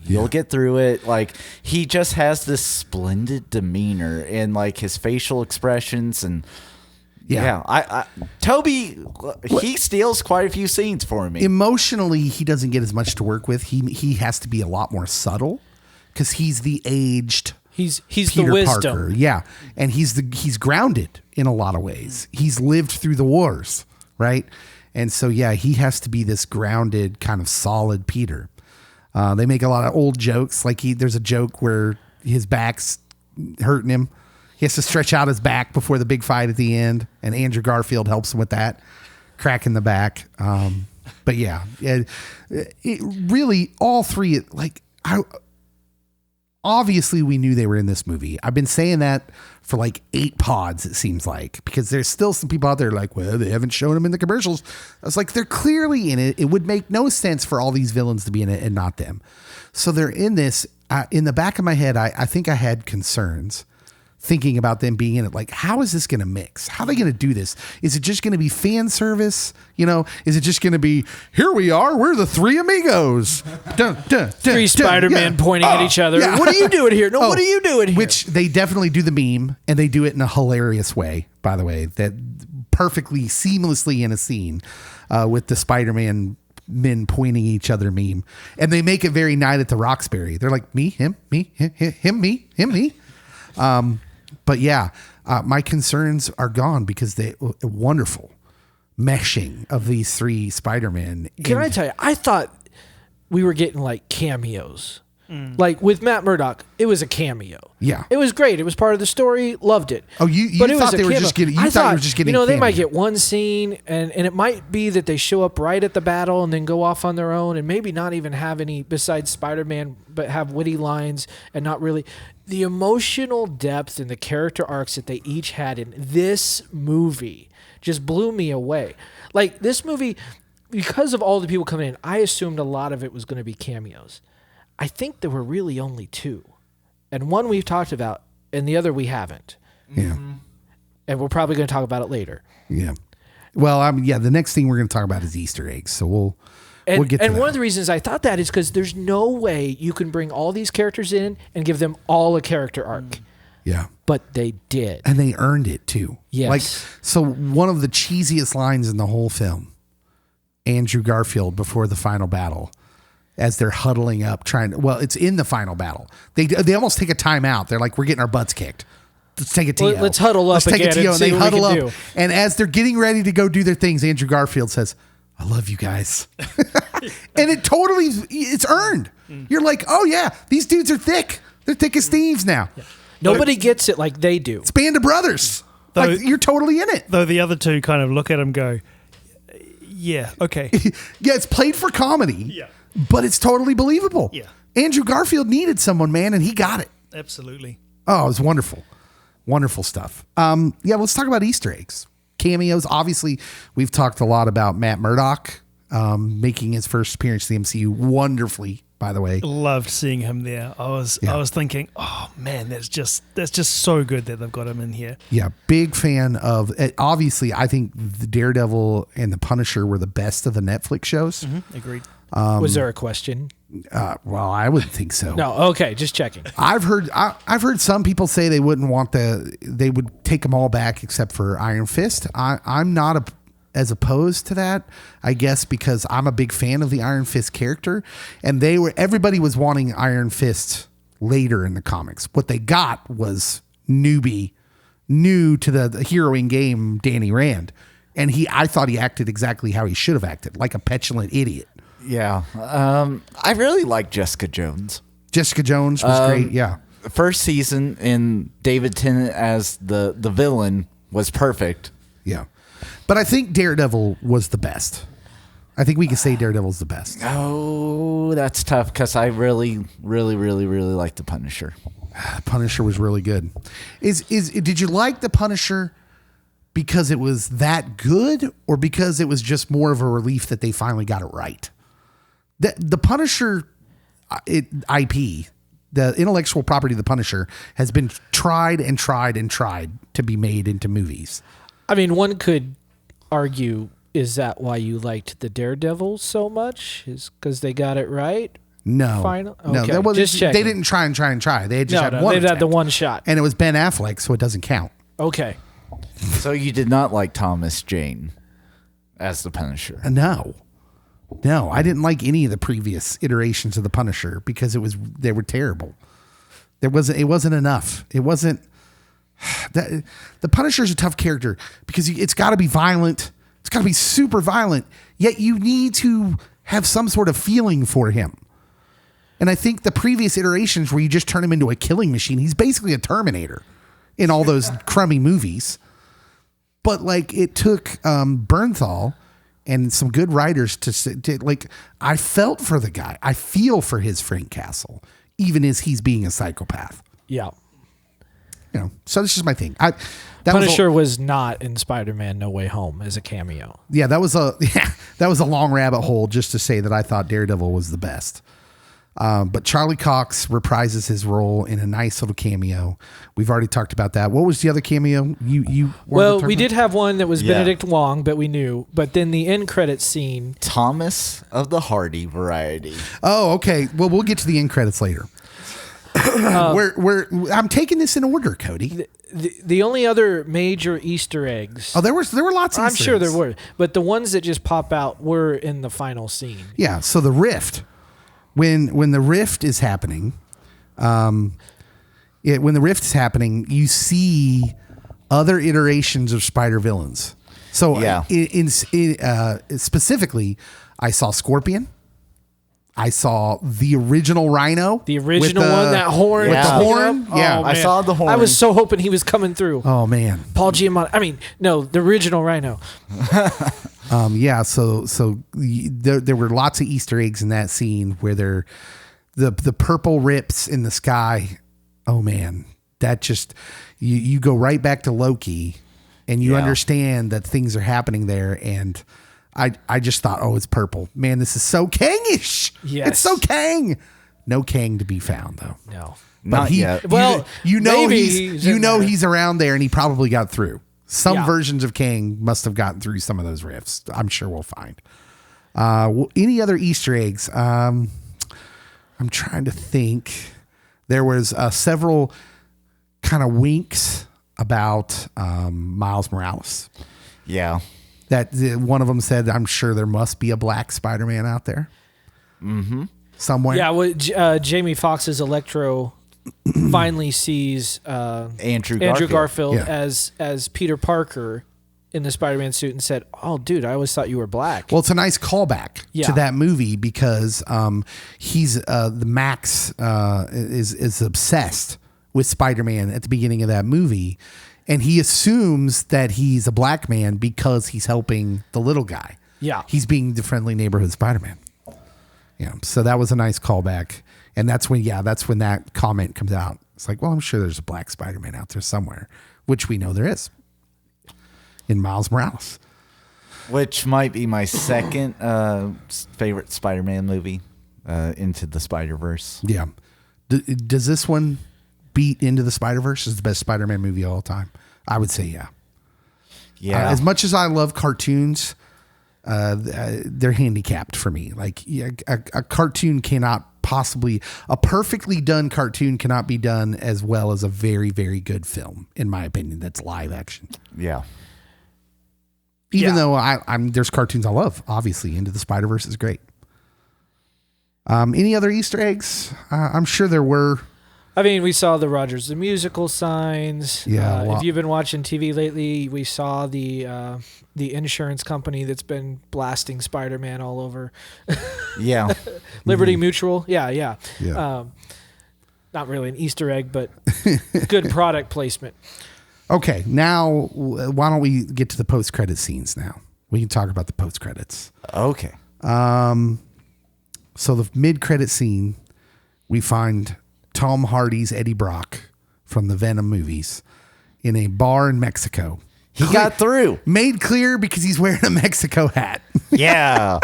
You'll get through it. Like he just has this splendid demeanor and like his facial expressions and. Yeah, Toby, he steals quite a few scenes for me. Emotionally, he doesn't get as much to work with. He has to be a lot more subtle because he's the aged. He's Peter the wisdom. Parker. Yeah, and he's grounded in a lot of ways. He's lived through the wars, right? And so he has to be this grounded, kind of solid Peter. They make a lot of old jokes. Like there's a joke where his back's hurting him. He has to stretch out his back before the big fight at the end, and Andrew Garfield helps him with that, crack in the back. But it really, all three, obviously we knew they were in this movie. I've been saying that for like 8 pods, it seems like, because there's still some people out there like, well, they haven't shown them in the commercials. I was like, they're clearly in it. It would make no sense for all these villains to be in it and not them. So they're in this. In the back of my head, I think I had concerns thinking about them being in it. Like, how is this going to mix? How are they going to do this? Is it just going to be fan service? Is it just going to be, here we are, we're the three amigos. Three Spider-Man pointing at each other. Yeah. What are you doing here? No, what are you doing here? Which they definitely do the meme, and they do it in a hilarious way, by the way, that perfectly, seamlessly in a scene with the Spider-Man men pointing each other meme, and they make it very Night at the Roxbury. They're like me, him, me, him, me, him, me. But yeah, my concerns are gone because they wonderful meshing of these three Spider-Men. Can I tell you, I thought we were getting like cameos. Like with Matt Murdock, it was a cameo. Yeah. It was great. It was part of the story. Loved it. Oh, you But it thought was a they were cameo. just getting, I you thought you thought, were just getting they might cameo. get one scene and it might be that they show up right at the battle and then go off on their own and maybe not even have any besides Spider-Man, but have witty lines and not really. The emotional depth and the character arcs that they each had in this movie just blew me away. Like this movie, because of all the people coming in, I assumed a lot of it was going to be cameos. I think there were really only two. And one we've talked about, and the other we haven't. Yeah. And we're probably going to talk about it later. Yeah. Well, the next thing we're going to talk about is Easter eggs. So we'll get to And that. one of the reasons I thought that is because there's no way you can bring all these characters in and give them all a character arc. Yeah. But they did. And they earned it too. Yes. Like, so one of the cheesiest lines in the whole film, Andrew Garfield before the final battle, as they're huddling up it's in the final battle. They almost take a timeout. They're like, we're getting our butts kicked. Let's take a TO. Let's huddle up Let's take again a TO. and And see they what we huddle can up. do. And as they're getting ready to go do their things, Andrew Garfield says, I love you guys. And it's earned. You're like, oh yeah, these dudes are thick. They're thick as thieves now. Yeah. Nobody gets it like they do. It's Band of Brothers. Like, you're totally in it. Though the other two kind of look at him and go, yeah, okay. Yeah, it's played for comedy. Yeah. But it's totally believable. Yeah. Andrew Garfield needed someone, man, and he got it. Absolutely. Oh, it was wonderful. Wonderful stuff. Let's talk about Easter eggs. Cameos. Obviously, we've talked a lot about Matt Murdock making his first appearance in the MCU wonderfully, by the way. Loved seeing him there. I was thinking, oh man, that's just so good that they've got him in here. Yeah, big fan of obviously I think the Daredevil and the Punisher were the best of the Netflix shows. Mm-hmm. Agreed. Was there a question? Well, I wouldn't think so. No. Okay, just checking. I've heard some people say they wouldn't want they would take them all back except for Iron Fist. I'm not as opposed to that, I guess, because I'm a big fan of the Iron Fist character, and everybody was wanting Iron Fist later in the comics. What they got was new to the heroing game, Danny Rand, and I thought he acted exactly how he should have acted, like a petulant idiot. Yeah. I really like Jessica Jones. Jessica Jones was great. Yeah. First season in David Tennant as the villain was perfect. Yeah. But I think Daredevil was the best. I think we can say Daredevil's the best. Oh, that's tough because I really, really, really, really like the Punisher. Punisher was really good. Did you like the Punisher because it was that good, or because it was just more of a relief that they finally got it right? The Punisher IP, the intellectual property of the Punisher, has been tried and tried and tried to be made into movies. I mean, one could argue, is that why you liked the Daredevil so much? Is because they got it right? No. Final? No, Okay, that wasn't, just checking. they didn't try and try and try. They just had one they had the attempt. one shot. And it was Ben Affleck, so it doesn't count. Okay. So you did not like Thomas Jane as the Punisher? No, I didn't like any of the previous iterations of the Punisher because they were terrible. It wasn't enough. It wasn't that the Punisher is a tough character because it's got to be violent. It's got to be super violent. Yet you need to have some sort of feeling for him. And I think the previous iterations where you just turn him into a killing machine, he's basically a Terminator in all those crummy movies. But like it took Bernthal and some good writers to like, I felt for the guy. I feel for his Frank Castle, even as he's being a psychopath. Yeah. You know, so this is my thing. Punisher was not in Spider-Man No Way Home as a cameo. Yeah, that was a long rabbit hole just to say that I thought Daredevil was the best. But Charlie Cox reprises his role in a nice little cameo. We've already talked about that. What was the other cameo? We did have one that was Benedict Wong, but we knew. But then the end credits scene, Thomas of the Hardy variety. Oh, okay. Well, we'll get to the end credits later. I'm taking this in order, Cody. The only other major Easter eggs. Oh, there were lots of I'm Easter sure eggs. there were, but the ones that just pop out were in the final scene. Yeah. So the rift, when the rift is happening, when the rift is happening, you see other iterations of Spider villains. So specifically, I saw Scorpion. I saw the original Rhino. The original one, that horn. With the horn? Yeah. I saw the horn. I was so hoping he was coming through. Oh, man. Paul Giamatti. The original Rhino. So there were lots of Easter eggs in that scene where the purple rips in the sky. Oh, man. That just, you go right back to Loki and you understand that things are happening there. And I just thought, oh, it's purple. Man, this is so Kang-ish. Yes. It's so Kang. No Kang to be found, though. No. But Not yet. Well, maybe he's around there and he probably got through. Some Yeah. versions of Kang must have gotten through some of those rifts. I'm sure we'll find. Any other Easter eggs? I'm trying to think. There was several kind of winks about Miles Morales. Yeah. That one of them said, "I'm sure there must be a black Spider-Man out there, somewhere." Yeah, Jamie Foxx's Electro finally sees Andrew Garfield Yeah. as Peter Parker in the Spider-Man suit and said, "Oh, dude, I always thought you were black." Well, it's a nice callback Yeah. to that movie because he's the Max is obsessed with Spider-Man at the beginning of that movie, and he assumes that he's a black man because he's helping the little guy. Yeah. He's being the friendly neighborhood Spider-Man. Yeah, so that was a nice callback, and that's when that comment comes out. It's like, well, I'm sure there's a black Spider-Man out there somewhere, which we know there is in Miles Morales. Which might be my second favorite Spider-Man movie, Into the Spider-Verse. Yeah. Does this one beat Into the Spider-Verse as the best Spider-Man movie of all time? I would say yeah. Yeah. As much as I love cartoons, they're handicapped for me. Like a cartoon a perfectly done cartoon cannot be done as well as a very, very good film, in my opinion, that's live action. Yeah. Even though there's cartoons I love, obviously. Into the Spider-Verse is great. Any other Easter eggs? I'm sure there were. I mean, we saw the Rogers the Musical signs. Yeah, if you've been watching TV lately, we saw the insurance company that's been blasting Spider-Man all over. Yeah. Liberty Mutual. Yeah. Yeah. Not really an Easter egg, but good product placement. Okay, now why don't we get to the post-credit scenes now? We can talk about the post-credits. Okay. So the mid-credit scene, we find Tom Hardy's Eddie Brock from the Venom movies in a bar in Mexico. He got through. Made clear because he's wearing a Mexico hat. Yeah.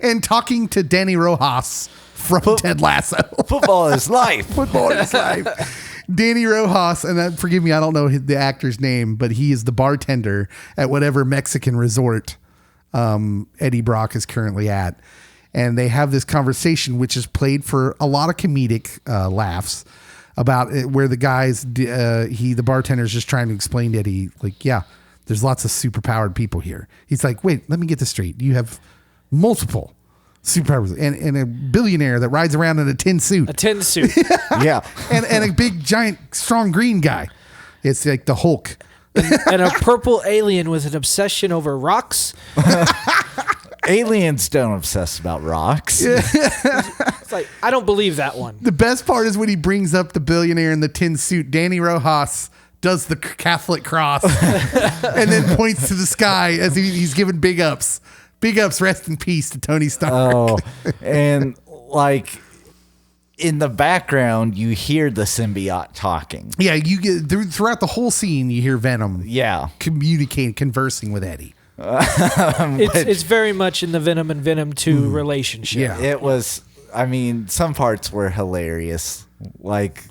and talking to Danny Rojas from Ted Lasso. Football is life. Football is life. Danny Rojas, and forgive me, I don't know the actor's name, but he is the bartender at whatever Mexican resort Eddie Brock is currently at. And they have this conversation, which is played for a lot of comedic laughs about it, where the the bartender is just trying to explain to Eddie, like, yeah, there's lots of superpowered people here. He's like, wait, let me get this straight. You have multiple superpowers and a billionaire that rides around in a tin suit. A tin suit. Yeah. and a big, giant, strong green guy. It's like the Hulk. And a purple alien with an obsession over rocks. Aliens don't obsess about rocks. Yeah. It's like, I don't believe that one. The best part is when he brings up the billionaire in the tin suit. Danny Rojas does the Catholic cross and then points to the sky as he's giving big ups. Big ups, rest in peace to Tony Stark. Oh, and like in the background, you hear the symbiote talking. Yeah, you get throughout the whole scene, you hear Venom conversing with Eddie. It's very much in the Venom and Venom 2 relationship. Yeah. It was, I mean, some parts were hilarious. Like,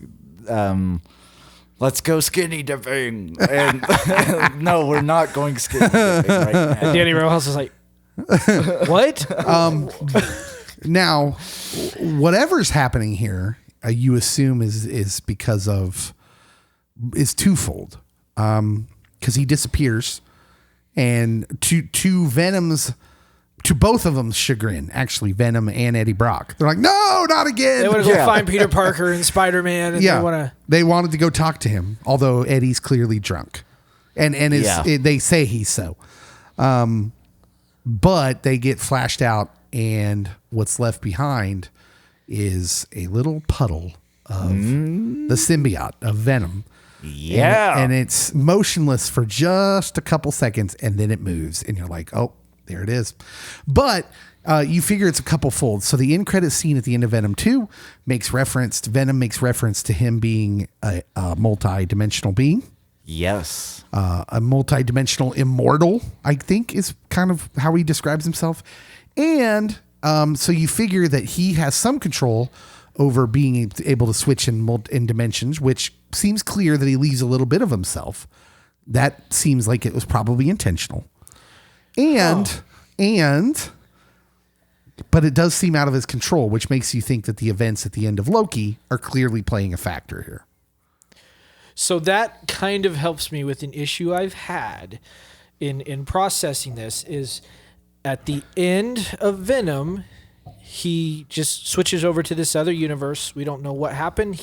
let's go skinny dipping. And no, we're not going skinny dipping right now. And Danny Rojas is like, what? Now, whatever's happening here you assume is because of is twofold. Because he disappears, and to Venom's. To both of them's chagrin, actually, Venom and Eddie Brock. They're like, no, not again. They want to go find Peter Parker and Spider-Man. And they wanted to go talk to him, although Eddie's clearly drunk. And they say he's so. But they get flashed out, and what's left behind is a little puddle of the symbiote of Venom. Yeah. And it's motionless for just a couple seconds, and then it moves, and you're like, oh, there it is. But you figure it's a couple folds. So the end credit scene at the end of Venom 2 Venom makes reference to him being a multi-dimensional being. Yes. A multi-dimensional immortal, I think, is kind of how he describes himself. And so you figure that he has some control over being able to switch in dimensions, which seems clear that he leaves a little bit of himself. That seems like it was probably intentional. But it does seem out of his control, which makes you think that the events at the end of Loki are clearly playing a factor here. So that kind of helps me with an issue I've had in processing this is at the end of Venom, he just switches over to this other universe. We don't know what happened.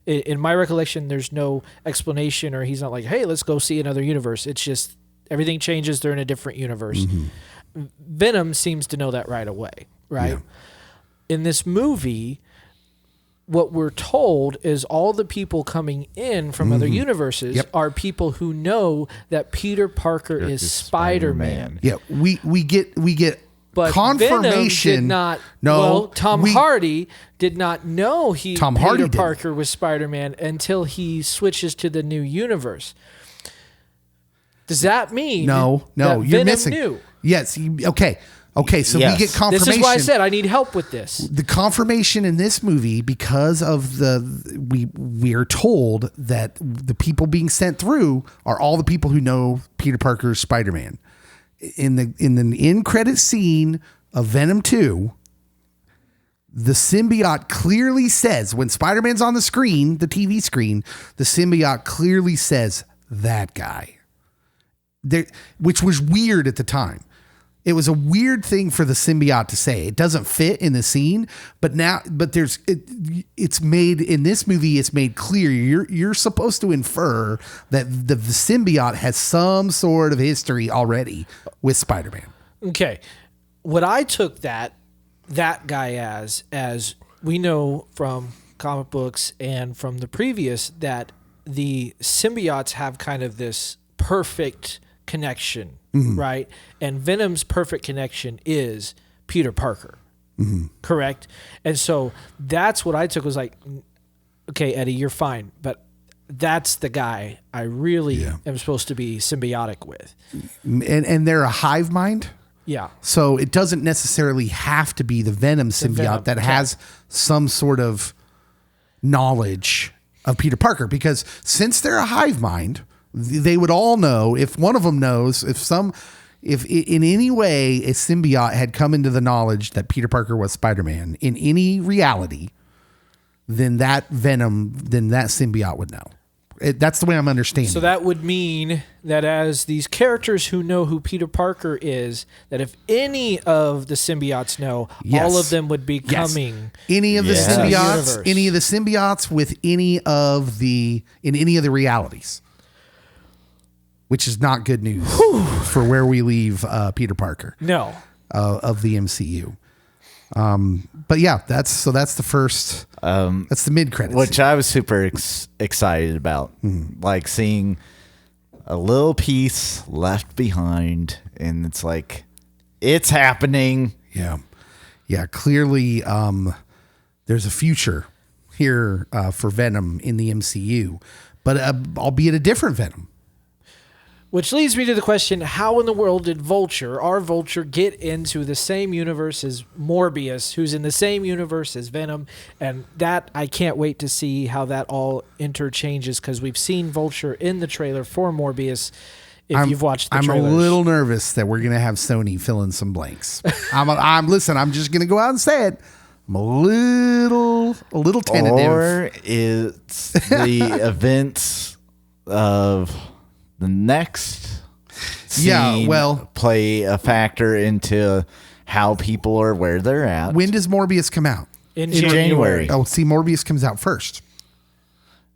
In my recollection, there's no explanation, or he's not like, hey, let's go see another universe. It's just everything changes. They're in a different universe. Mm-hmm. Venom seems to know that right away, right? Yeah. In this movie, what we're told is all the people coming in from other universes are people who know that Peter Parker is Spider-Man. Yeah, we get but confirmation. Venom did not. No, well, Tom Hardy did not know Peter Parker was Spider-Man until he switches to the new universe. Does that mean no, that you're Venom missing? Knew? Yes. Okay. So we get confirmation. This is why I said I need help with this. The confirmation in this movie, because of we are told that the people being sent through are all the people who know Peter Parker is Spider-Man. In the end credit scene of Venom 2, the symbiote clearly says, when Spider-Man's on the screen, the TV screen, the symbiote clearly says that guy. Which was weird at the time. It was a weird thing for the symbiote to say. It doesn't fit in the scene, but it's made in this movie. It's made clear you're supposed to infer that the symbiote has some sort of history already with Spider-Man. Okay, what I took that guy as we know from comic books and from the previous, that the symbiotes have kind of this perfect connection, right? And Venom's perfect connection is Peter Parker, correct? And so that's what I took, was like, okay, Eddie, you're fine, but that's the guy I really am supposed to be symbiotic with. And they're a hive mind. Yeah. So it doesn't necessarily have to be the Venom symbiote that has some sort of knowledge of Peter Parker, because since they're a hive mind, they would all know. If one of them knows, if in any way a symbiote had come into the knowledge that Peter Parker was Spider-Man in any reality, then that symbiote would know. That's the way I'm understanding. So that would mean that as these characters who know who Peter Parker is, that if any of the symbiotes know, all of them would be coming. Any of the symbiotes with any of the realities. Which is not good news for where we leave Peter Parker. No. Of the MCU. But yeah, that's the first. That's the mid credits, which I was super excited about, like seeing a little piece left behind, and it's like it's happening. Yeah. Clearly, there's a future here for Venom in the MCU, but albeit a different Venom. Which leads me to the question, how in the world did our Vulture, get into the same universe as Morbius, who's in the same universe as Venom? And that, I can't wait to see how that all interchanges, because we've seen Vulture in the trailer for Morbius, you've watched the trailers. I'm a little nervous that we're going to have Sony fill in some blanks. I'm just going to go out and say it. I'm I'm a little tentative. Or it's the events of the next scene play a factor into how people are where they're at. When does Morbius come out? In January. Oh, see, Morbius comes out first.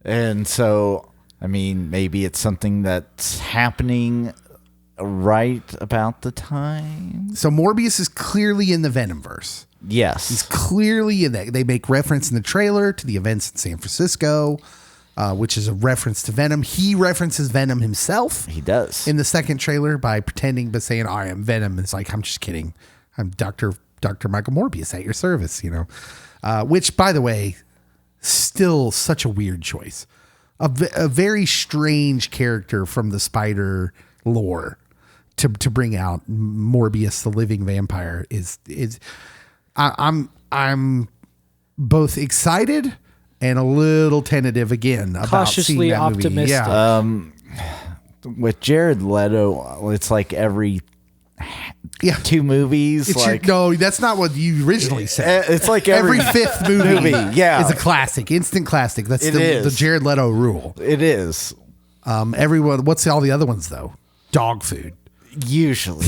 And so, I mean, maybe it's something that's happening right about the time. So Morbius is clearly in the Venomverse. Yes. He's clearly in that. They make reference in the trailer to the events in San Francisco, which is a reference to Venom. He references Venom himself. He does. In the second trailer by pretending, but saying, I am Venom. It's like, I'm just kidding. I'm Dr. Michael Morbius at your service, you know. Which, by the way, still such a weird choice. A very strange character from the Spider lore to bring out Morbius, the living vampire, is I'm both excited and a little tentative again about cautiously seeing that optimistic. Movie. Yeah. With Jared Leto, it's like every two movies. No, that's not what you originally said. It's like every fifth movie is a classic, instant classic. That's It the is. Jared Leto rule. It is. Everyone, what's all the other ones though? Dog food. Usually.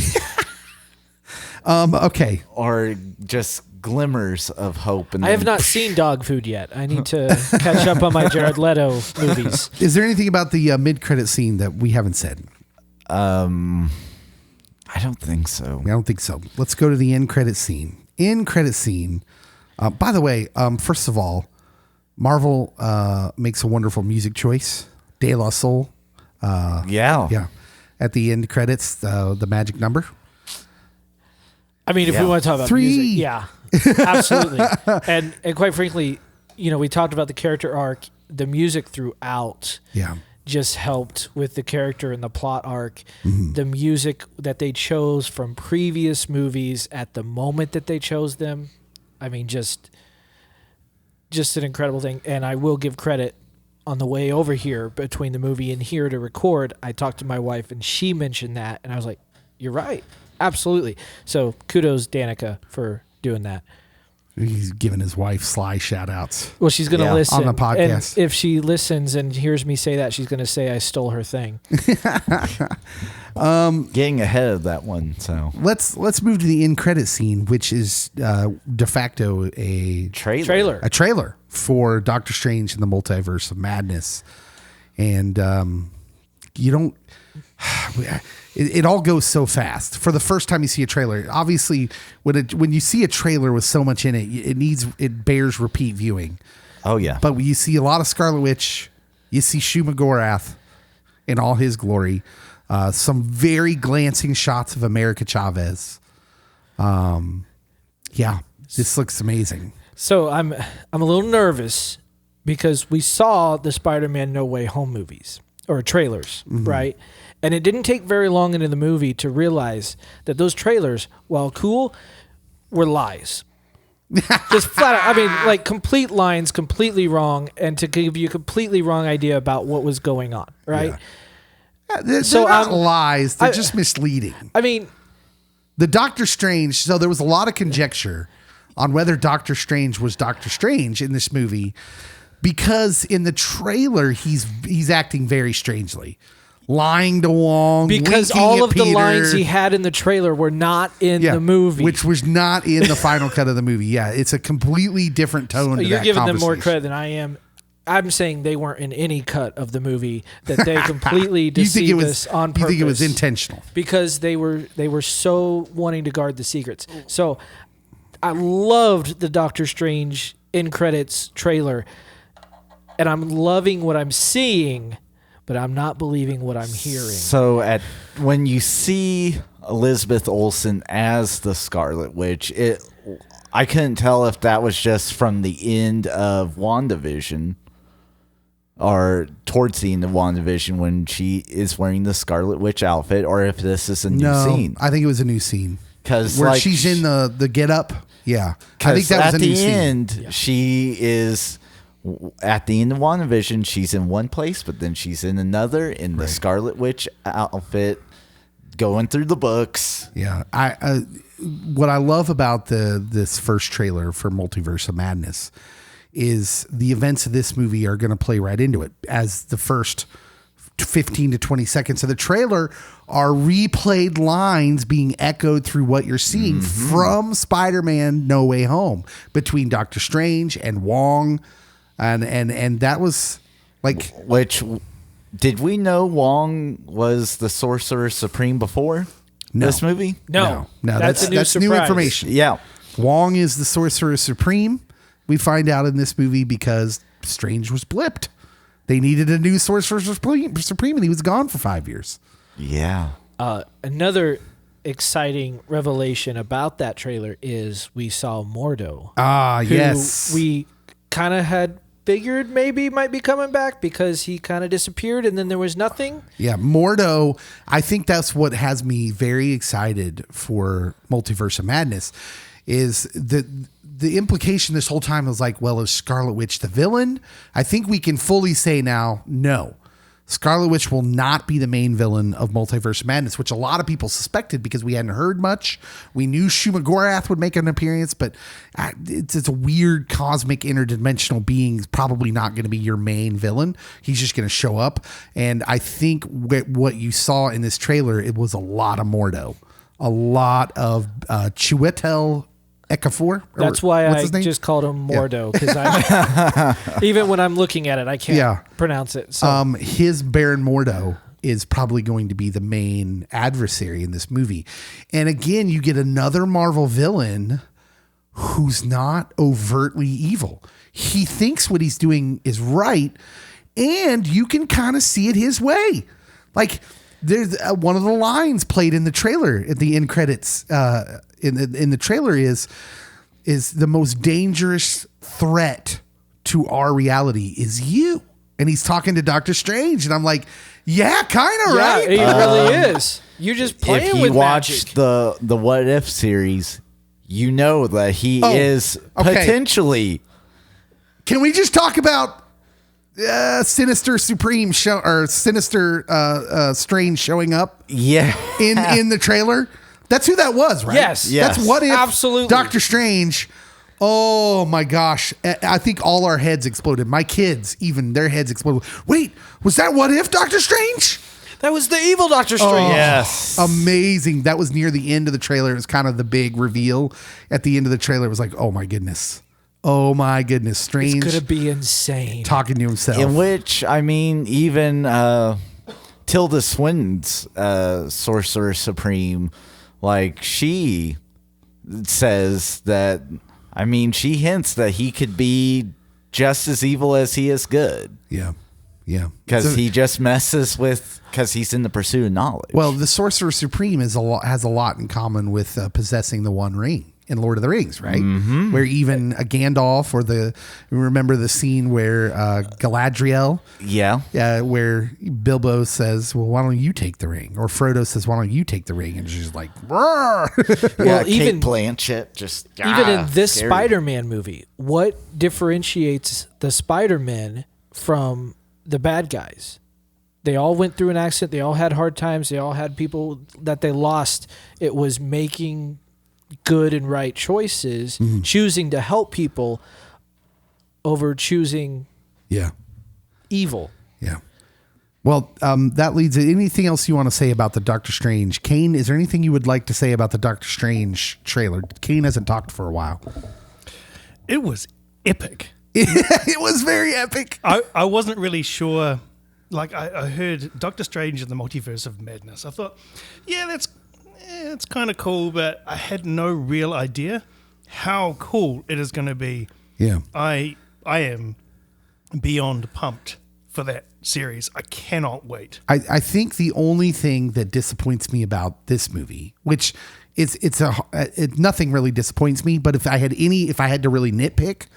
Okay. Or just glimmers of hope. And I have not seen Dog Food yet. I need to catch up on my Jared Leto movies. Is there anything about the mid-credit scene that we haven't said? I don't think so. I don't think so. Let's go to the end credit scene. End credit scene. By the way, first of all, Marvel makes a wonderful music choice. De La Soul. Yeah. At the end credits, the magic number. I mean, if we want to talk about 3. music, yeah, absolutely. And quite frankly, you know, we talked about the character arc. The music throughout just helped with the character and the plot arc. Mm-hmm. The music that they chose from previous movies at the moment that they chose them, I mean, just an incredible thing. And I will give credit. On the way over here, between the movie and here to record, I talked to my wife and she mentioned that, and I was like, "You're right, absolutely." So kudos, Danica, for doing that. He's giving his wife sly shout outs. Well, she's going to listen on the podcast. And if she listens and hears me say that, she's going to say I stole her thing. Getting ahead of that one. So let's move to the end credit scene, which is de facto a trailer. A trailer for Doctor Strange in the Multiverse of Madness. And you don't... It all goes so fast. For the first time you see a trailer, obviously, when you see a trailer with so much in it, it bears repeat viewing. Oh yeah. But when you see a lot of Scarlet Witch, you see Shuma Gorath in all his glory. Some very glancing shots of America Chavez. This looks amazing. So I'm a little nervous because we saw the Spider-Man No Way Home movies or trailers, right? And it didn't take very long into the movie to realize that those trailers, while cool, were lies. Just flat out. I mean, like complete lines, completely wrong, and to give you a completely wrong idea about what was going on, right? Yeah. They're not lies. They're just misleading. I mean, the Doctor Strange. So there was a lot of conjecture on whether Doctor Strange was Doctor Strange in this movie because in the trailer he's acting very strangely. Lying to Wong, because all of the lines he had in the trailer were not in the movie, which was not in the final cut of the movie. Yeah, it's a completely different tone. So you're giving them more credit than I am. I'm saying they weren't in any cut of the movie, that they completely deceived us on purpose. You think it was intentional? Because they were so wanting to guard the secrets. So I loved the Doctor Strange in credits trailer, and I'm loving what I'm seeing. But I'm not believing what I'm hearing. So when you see Elizabeth Olsen as the Scarlet Witch, I couldn't tell if that was just from the end of WandaVision or towards the end of WandaVision when she is wearing the Scarlet Witch outfit, or if this is a new scene. I think it was a new scene. Where she's in the get up. Yeah. I think that was a new scene. At the end, she is... At the end of WandaVision, she's in one place, but then she's in another in the Scarlet Witch outfit, going through the books. Yeah, what I love about this first trailer for Multiverse of Madness is the events of this movie are going to play right into it, as the first 15 to 20 seconds of the trailer are replayed lines being echoed through what you're seeing from Spider-Man No Way Home between Doctor Strange and Wong. And that was like, which did we know Wong was the Sorcerer Supreme before this movie? No, that's new information. Yeah. Wong is the Sorcerer Supreme. We find out in this movie because Strange was blipped. They needed a new Sorcerer Supreme, and he was gone for 5 years. Yeah. Another exciting revelation about that trailer is we saw Mordo. Who Yes. we kind of had figured maybe might be coming back because he kind of disappeared and then there was nothing. Yeah, Mordo, I think that's what has me very excited for Multiverse of Madness is the implication this whole time was like, well, is Scarlet Witch the villain? I think we can fully say now, no. Scarlet Witch will not be the main villain of Multiverse of Madness, which a lot of people suspected because we hadn't heard much. We knew Shuma Gorath would make an appearance, but it's a weird cosmic interdimensional being. He's probably not going to be your main villain. He's just going to show up. And I think what you saw in this trailer, it was a lot of Mordo, a lot of Chiwetel Ejiofor. That's why I just called him Mordo, because even when I'm looking at it, I can't pronounce it. So. His Baron Mordo is probably going to be the main adversary in this movie. And again, you get another Marvel villain who's not overtly evil. He thinks what he's doing is right, and you can kind of see it his way. Like, there's one of the lines played in the trailer at the end credits in the trailer is the most dangerous threat to our reality is you. And he's talking to Doctor Strange, and I'm like, yeah, kind of, right? Yeah, he really is. You're just playing with magic. If you watch the What If series, you know that he is potentially. Can we just talk about Sinister Supreme Sinister Strange showing up? Yeah, in the trailer. That's who that was, right? Yes. That's What If. Absolutely. Doctor Strange. Oh my gosh. I think all our heads exploded. My kids, even their heads exploded. Wait, was that What If Doctor Strange? That was the evil Doctor Strange. Yes. Amazing. That was near the end of the trailer. It was kind of the big reveal at the end of the trailer. It was like, oh my goodness. Oh my goodness. Strange. It's going to be insane. Talking to himself. In which, I mean, even Tilda Swinton's Sorcerer Supreme, like, she says that, I mean, she hints that he could be just as evil as he is good. Yeah. Yeah. Because he just messes with, because he's in the pursuit of knowledge. Well, the Sorcerer Supreme has a lot in common with possessing the One Ring in Lord of the Rings, right? Mm-hmm. Where even a Gandalf remember the scene where Galadriel, where Bilbo says, well, why don't you take the ring? Or Frodo says, why don't you take the ring? And she's like, well, even Blanchett just even in this scary Spider-Man movie, what differentiates the Spider-Man from the bad guys? They all went through an accident. They all had hard times. They all had people that they lost. It was making good and right choices, choosing to help people over choosing evil. Yeah. Well, that leads to anything else you want to say about the Doctor Strange. Kane, is there anything you would like to say about the Doctor Strange trailer? Kane hasn't talked for a while. It was epic. It was very epic. I wasn't really sure. Like, I heard Doctor Strange in the Multiverse of Madness. I thought, it's kind of cool, but I had no real idea how cool it is going to be. Yeah. I am beyond pumped for that series. I cannot wait. I think the only thing that disappoints me about this movie, which nothing really disappoints me, but if I had to really nitpick,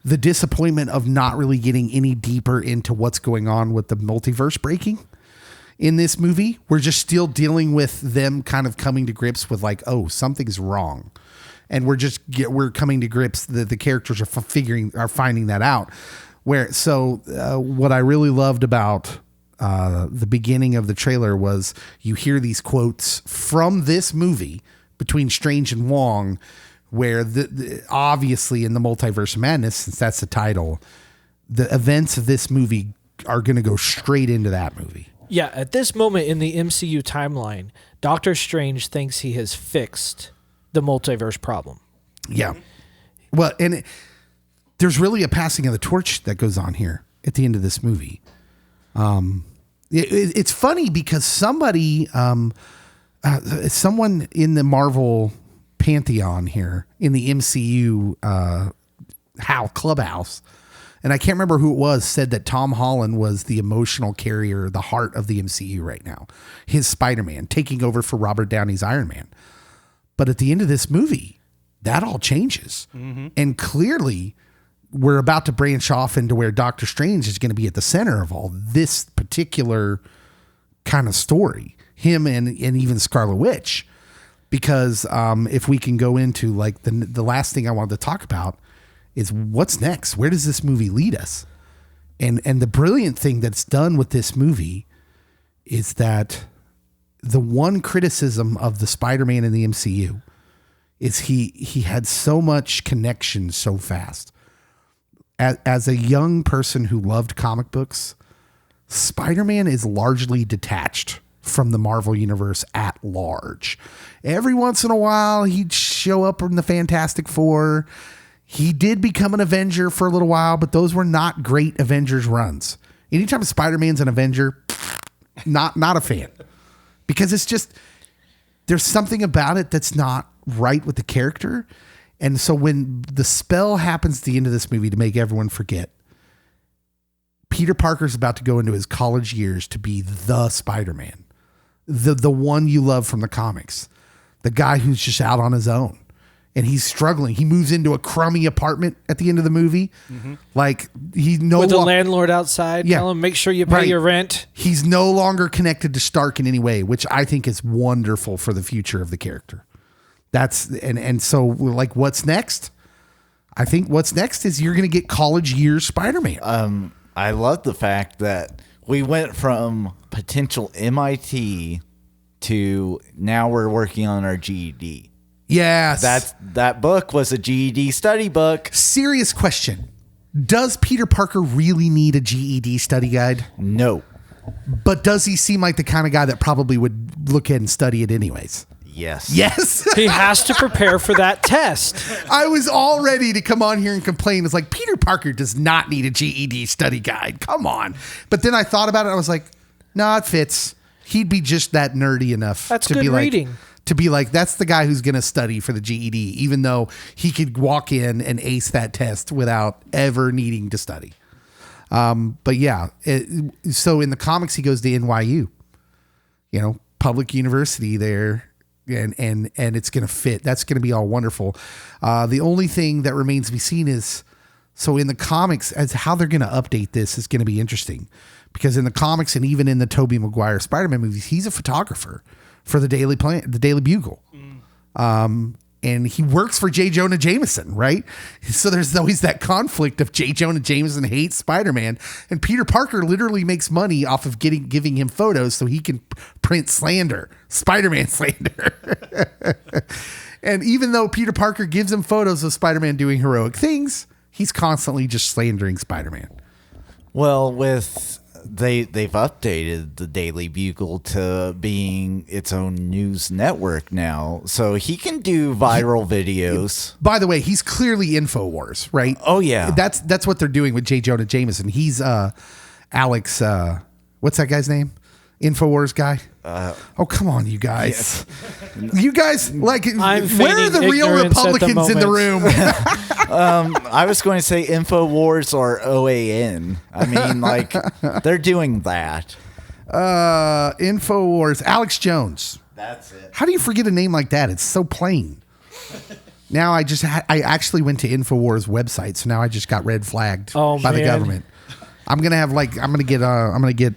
the disappointment of not really getting any deeper into what's going on with the multiverse breaking in this movie. We're just still dealing with them kind of coming to grips with like, oh, something's wrong. And we're coming to grips that the characters are finding that out. What I really loved about the beginning of the trailer was you hear these quotes from this movie between Strange and Wong, where obviously in the Multiverse of Madness, since that's the title, the events of this movie are going to go straight into that movie. Yeah, at this moment in the MCU timeline, Doctor Strange thinks he has fixed the multiverse problem. Yeah. Well, and there's really a passing of the torch that goes on here at the end of this movie. It's funny because somebody, someone in the Marvel pantheon here in the MCU clubhouse, and I can't remember who it was, said that Tom Holland was the emotional carrier, the heart of the MCU right now. His Spider-Man taking over for Robert Downey's Iron Man. But at the end of this movie, that all changes. Mm-hmm. And clearly, we're about to branch off into where Doctor Strange is going to be at the center of all this particular kind of story. Him and even Scarlet Witch. Because if we can go into like the last thing I wanted to talk about is what's next? Where does this movie lead us? And the brilliant thing that's done with this movie is that the one criticism of the Spider-Man in the MCU is he had so much connection so fast. As a young person who loved comic books, Spider-Man is largely detached from the Marvel Universe at large. Every once in a while, he'd show up in the Fantastic Four. He did become an Avenger for a little while, but those were not great Avengers runs. Anytime Spider-Man's an Avenger, not a fan. Because it's just, there's something about it that's not right with the character. And so when the spell happens at the end of this movie to make everyone forget, Peter Parker's about to go into his college years to be the Spider-Man. The one you love from the comics. The guy who's just out on his own. And he's struggling. He moves into a crummy apartment at the end of the movie. Mm-hmm. Like he no with the landlord outside. Yeah. Tell him, make sure you pay your rent. He's no longer connected to Stark in any way, which I think is wonderful for the future of the character. And so like what's next? I think what's next is you're going to get college years Spider-Man. I love the fact that we went from potential MIT to now we're working on our GED. Yes. That book was a GED study book. Serious question. Does Peter Parker really need a GED study guide? No. But does he seem like the kind of guy that probably would look at and study it anyways? Yes. Yes. He has to prepare for that test. I was all ready to come on here and complain. It's like, Peter Parker does not need a GED study guide. Come on. But then I thought about it. I was like, no, it fits. He'd be just that nerdy enough. That's to good be reading. Like, to be like, that's the guy who's going to study for the GED, even though he could walk in and ace that test without ever needing to study. But yeah, so in the comics, he goes to NYU, public university there. And it's going to fit. That's going to be all wonderful. The only thing that remains to be seen is, so in the comics, as how they're going to update this is going to be interesting. Because in the comics and even in the Tobey Maguire Spider-Man movies, he's a photographer for the Daily Bugle. And he works for J. Jonah Jameson, right? So there's always that conflict of J. Jonah Jameson hates Spider-Man, and Peter Parker literally makes money off of giving him photos so he can print slander, Spider-Man slander. And even though Peter Parker gives him photos of Spider-Man doing heroic things, he's constantly just slandering Spider-Man. Well, they've updated the Daily Bugle to being its own news network now, so he can do viral videos. By the way, he's clearly InfoWars, right? Oh yeah, that's what they're doing with J. Jonah Jameson. He's Alex. What's that guy's name? InfoWars guy. Oh come on, you guys! Yes. You guys like where are the real Republicans in the room? I was going to say InfoWars or OAN. I mean, like they're doing that. InfoWars. Alex Jones. That's it. How do you forget a name like that? It's so plain. Now I actually went to InfoWars website, so now I just got red flagged by the government. I'm gonna get.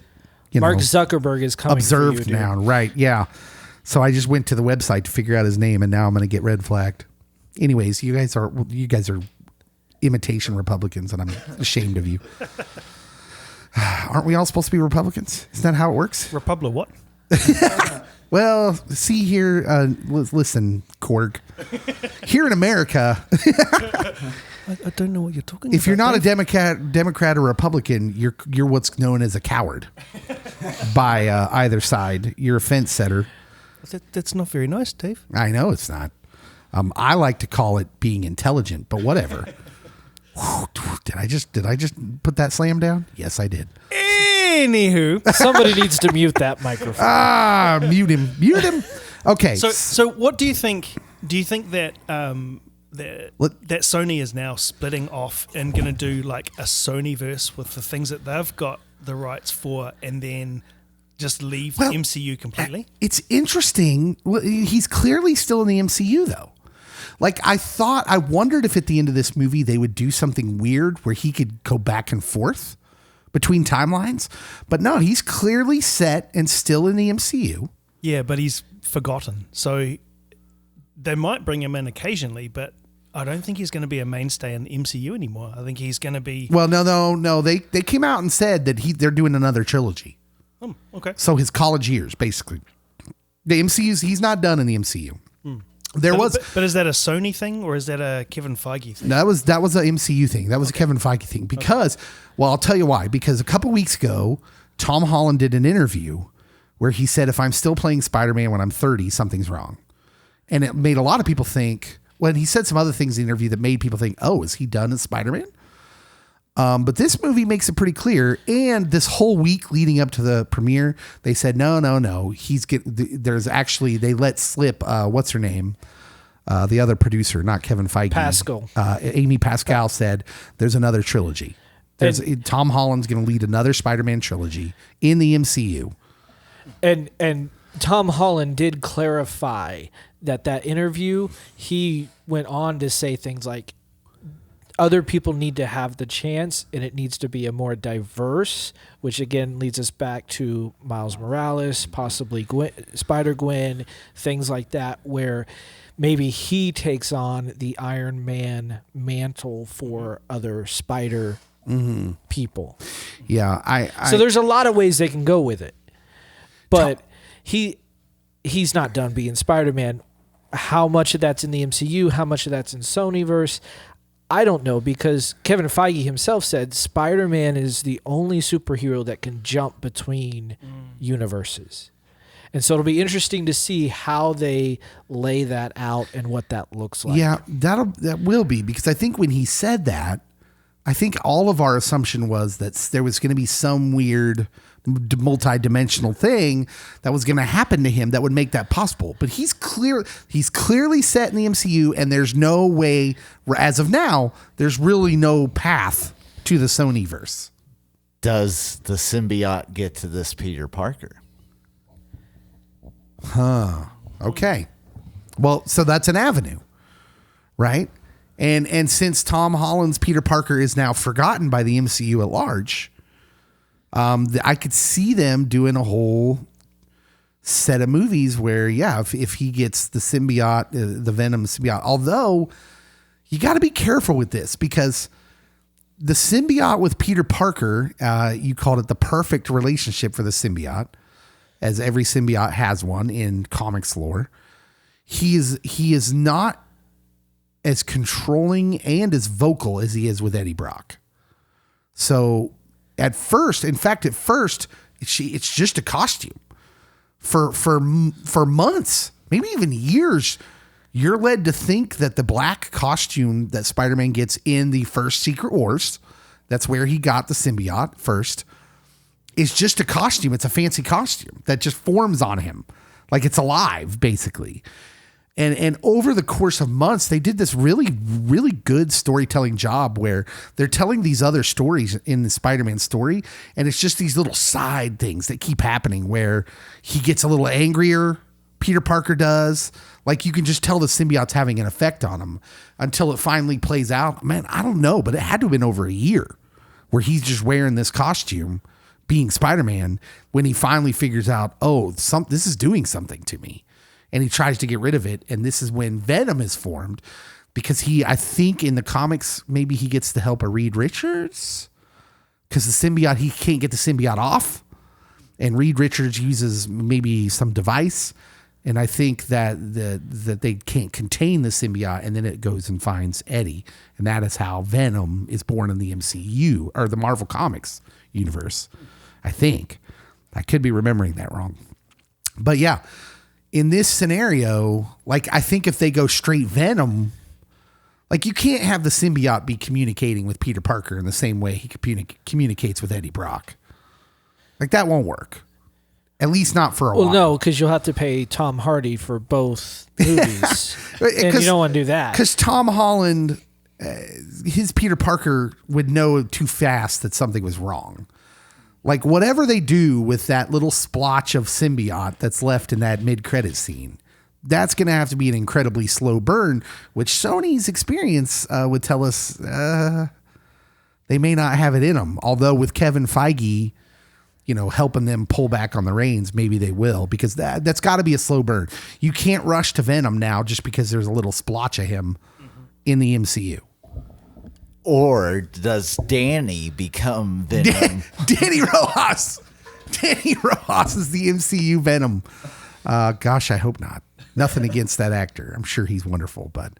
Mark Zuckerberg is coming observed for you, now, right? Yeah. So I just went to the website to figure out his name, and now I'm going to get red flagged. Anyways, you guys are imitation Republicans, and I'm ashamed of you. Aren't we all supposed to be Republicans? Isn't that how it works? Republic what? Well, see here, listen, Korg. Here in America, I don't know what you're talking about. if you're not Dave. a Democrat or Republican, you're what's known as a coward by either side. You're a fence setter. That's not very nice, Dave. I know it's not. I like to call it being intelligent, but whatever. Did I just put that slam down? Yes, I did. Anywho, Somebody needs to mute that microphone. Mute him. Okay. so what do you think? Do you think that that Sony is now splitting off and going to do like a Sonyverse with the things that they've got the rights for, and then just leave the MCU completely? It's interesting. Well, he's clearly still in the MCU though. Like I wondered if at the end of this movie they would do something weird where he could go back and forth between timelines, but no, he's clearly set and still in the MCU. Yeah, but he's forgotten. So they might bring him in occasionally, but I don't think he's going to be a mainstay in the MCU anymore. I think he's going to be... Well, no. They came out and said that they're doing another trilogy. Oh, okay. So his college years, basically. The MCU's, he's not done in the MCU. But is that a Sony thing or is that a Kevin Feige thing? No, that was a MCU thing. That was a Kevin Feige thing. Because, well, I'll tell you why. Because a couple weeks ago, Tom Holland did an interview where he said, if I'm still playing Spider-Man when I'm 30, something's wrong. And it made a lot of people think, well, he said some other things in the interview that made people think, oh, is he done as Spider-Man? But this movie makes it pretty clear. And this whole week leading up to the premiere, they said, no. They let slip, what's her name? The other producer, not Kevin Feige. Pascal. Amy Pascal said there's another trilogy. Tom Holland's going to lead another Spider-Man trilogy in the MCU. And Tom Holland did clarify that interview, he went on to say things like, other people need to have the chance, and it needs to be a more diverse, which again leads us back to Miles Morales, possibly Spider-Gwen, things like that, where maybe he takes on the Iron Man mantle for other Spider people. Yeah, so there's a lot of ways they can go with it, but he's not done being Spider-Man. How much of that's in the MCU? How much of that's in Sonyverse? I don't know, because Kevin Feige himself said Spider-Man is the only superhero that can jump between universes. And so it'll be interesting to see how they lay that out and what that looks like. Yeah, that will be, because I think when he said that, I think all of our assumption was that there was going to be some weird multi-dimensional thing that was going to happen to him that would make that possible. But he's clearly set in the MCU, and there's no way, as of now, there's really no path to the Sonyverse. Does the symbiote get to this Peter Parker? Okay. Well, so that's an avenue, right? And since Tom Holland's Peter Parker is now forgotten by the MCU at large, I could see them doing a whole set of movies where, if he gets the symbiote, the Venom symbiote, although you got to be careful with this, because the symbiote with Peter Parker, you called it the perfect relationship for the symbiote, as every symbiote has one in comics lore. He is not as controlling and as vocal as he is with Eddie Brock. So at first, it's just a costume. For months, maybe even years, you're led to think that the black costume that Spider-Man gets in the first Secret Wars, that's where he got the symbiote first, is just a costume. It's a fancy costume that just forms on him. Like it's alive, basically. And over the course of months, they did this really, really good storytelling job where they're telling these other stories in the Spider-Man story. And it's just these little side things that keep happening where he gets a little angrier. Peter Parker does. Like you can just tell the symbiote's having an effect on him until it finally plays out. Man, I don't know, but it had to have been over a year where he's just wearing this costume being Spider-Man when he finally figures out, this is doing something to me. And he tries to get rid of it. And this is when Venom is formed, because I think in the comics, maybe he gets the help of Reed Richards, because the symbiote, he can't get the symbiote off. And Reed Richards uses maybe some device, and I think that they can't contain the symbiote, and then it goes and finds Eddie, and that is how Venom is born in the MCU or the Marvel Comics universe. I think I could be remembering that wrong, but yeah, in this scenario, like I think if they go straight Venom, like you can't have the symbiote be communicating with Peter Parker in the same way he communicates with Eddie Brock. Like that won't work. At least not for a while. Well, no, because you'll have to pay Tom Hardy for both movies. And you don't want to do that. Because Tom Holland, his Peter Parker would know too fast that something was wrong. Like whatever they do with that little splotch of symbiote that's left in that mid-credit scene, that's going to have to be an incredibly slow burn, which Sony's experience would tell us they may not have it in them. Although with Kevin Feige, helping them pull back on the reins, maybe they will, because that's got to be a slow burn. You can't rush to Venom now just because there's a little splotch of him in the MCU. Or does Danny become Venom? Danny Rojas. Danny Rojas is the MCU Venom. Gosh, I hope not. Nothing against that actor. I'm sure he's wonderful, but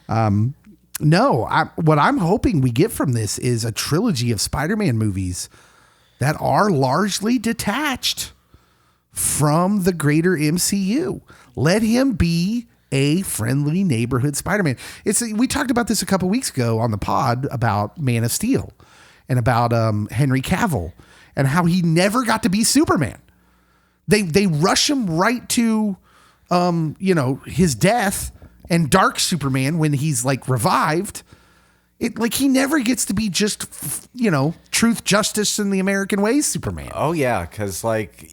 no. What I'm hoping we get from this is a trilogy of Spider-Man movies that are largely detached from the greater MCU. Let him be a friendly neighborhood Spider-Man. We talked about this a couple weeks ago on the pod about Man of Steel and about Henry Cavill and how he never got to be Superman. They rush him right to his death and Dark Superman when he's like revived. He never gets to be just, truth, justice, and the American ways Superman. Oh, yeah, because,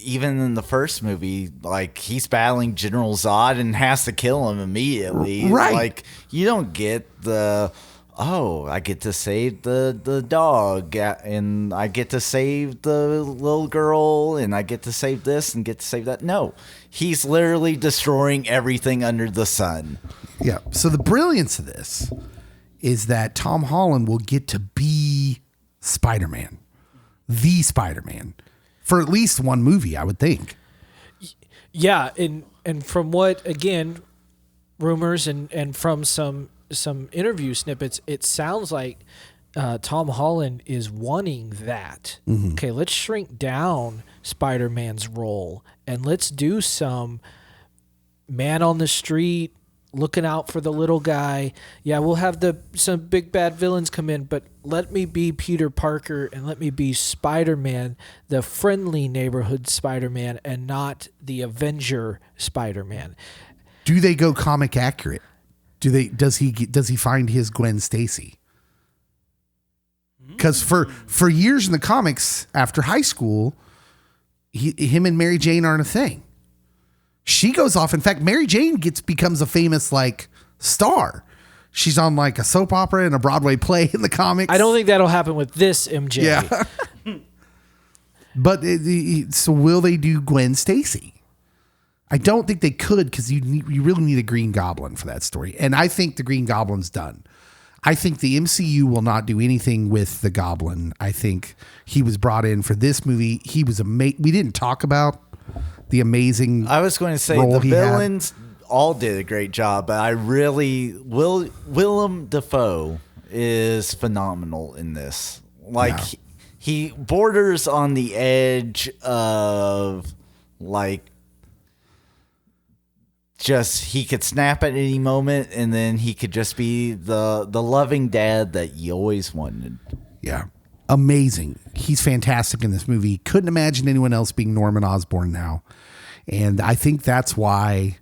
even in the first movie, he's battling General Zod and has to kill him immediately. Right. You don't get I get to save the dog, and I get to save the little girl, and I get to save this and get to save that. No, he's literally destroying everything under the sun. Yeah, so the brilliance of this is that Tom Holland will get to be Spider-Man, the Spider-Man, for at least one movie, I would think. Yeah, and from what, again, rumors and from some interview snippets, it sounds like Tom Holland is wanting that. Mm-hmm. Okay, let's shrink down Spider-Man's role, and let's do some man on the street, looking out for the little guy. Yeah, we'll have some big bad villains come in, but let me be Peter Parker and let me be Spider-Man, the friendly neighborhood Spider-Man, and not the Avenger Spider-Man. Do they go comic accurate? Does he find his Gwen Stacy? Because for years in the comics after high school, him and Mary Jane aren't a thing. She goes off. In fact, Mary Jane becomes a famous star. She's on a soap opera and a Broadway play in the comics. I don't think that'll happen with this MJ. Yeah. But so will they do Gwen Stacy? I don't think they could, because you really need a Green Goblin for that story. And I think the Green Goblin's done. I think the MCU will not do anything with the Goblin. I think he was brought in for this movie. He was we didn't talk about the amazing I was going to say the villains all did a great job, but I really Willem Dafoe is phenomenal in this. He borders on the edge of just he could snap at any moment, and then he could just be the loving dad that you always wanted. Yeah. Amazing. He's fantastic in this movie. Couldn't imagine anyone else being Norman Osborn now. And I think that's why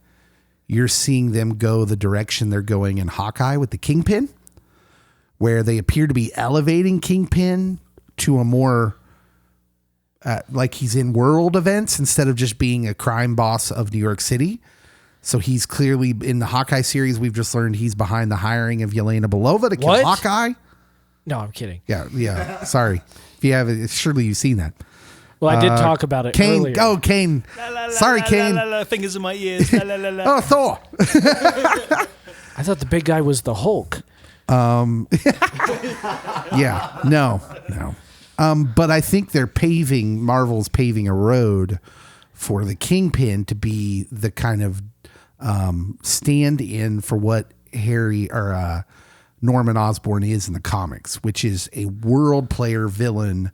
you're seeing them go the direction they're going in Hawkeye with the Kingpin, where they appear to be elevating Kingpin to a more he's in world events instead of just being a crime boss of New York City. So he's clearly in the Hawkeye series. We've just learned he's behind the hiring of Yelena Belova to kill Hawkeye. No, I'm kidding. Yeah. Sorry. If you have, surely you've seen that. Well, I did talk about it Kane, earlier. Oh, Kane. Sorry, Kane. Fingers in my ears. Oh, Thor. I thought the big guy was the Hulk. Yeah. No. But I think Marvel's paving a road for the Kingpin to be the kind of stand-in for what Norman Osborn is in the comics, which is a world player villain,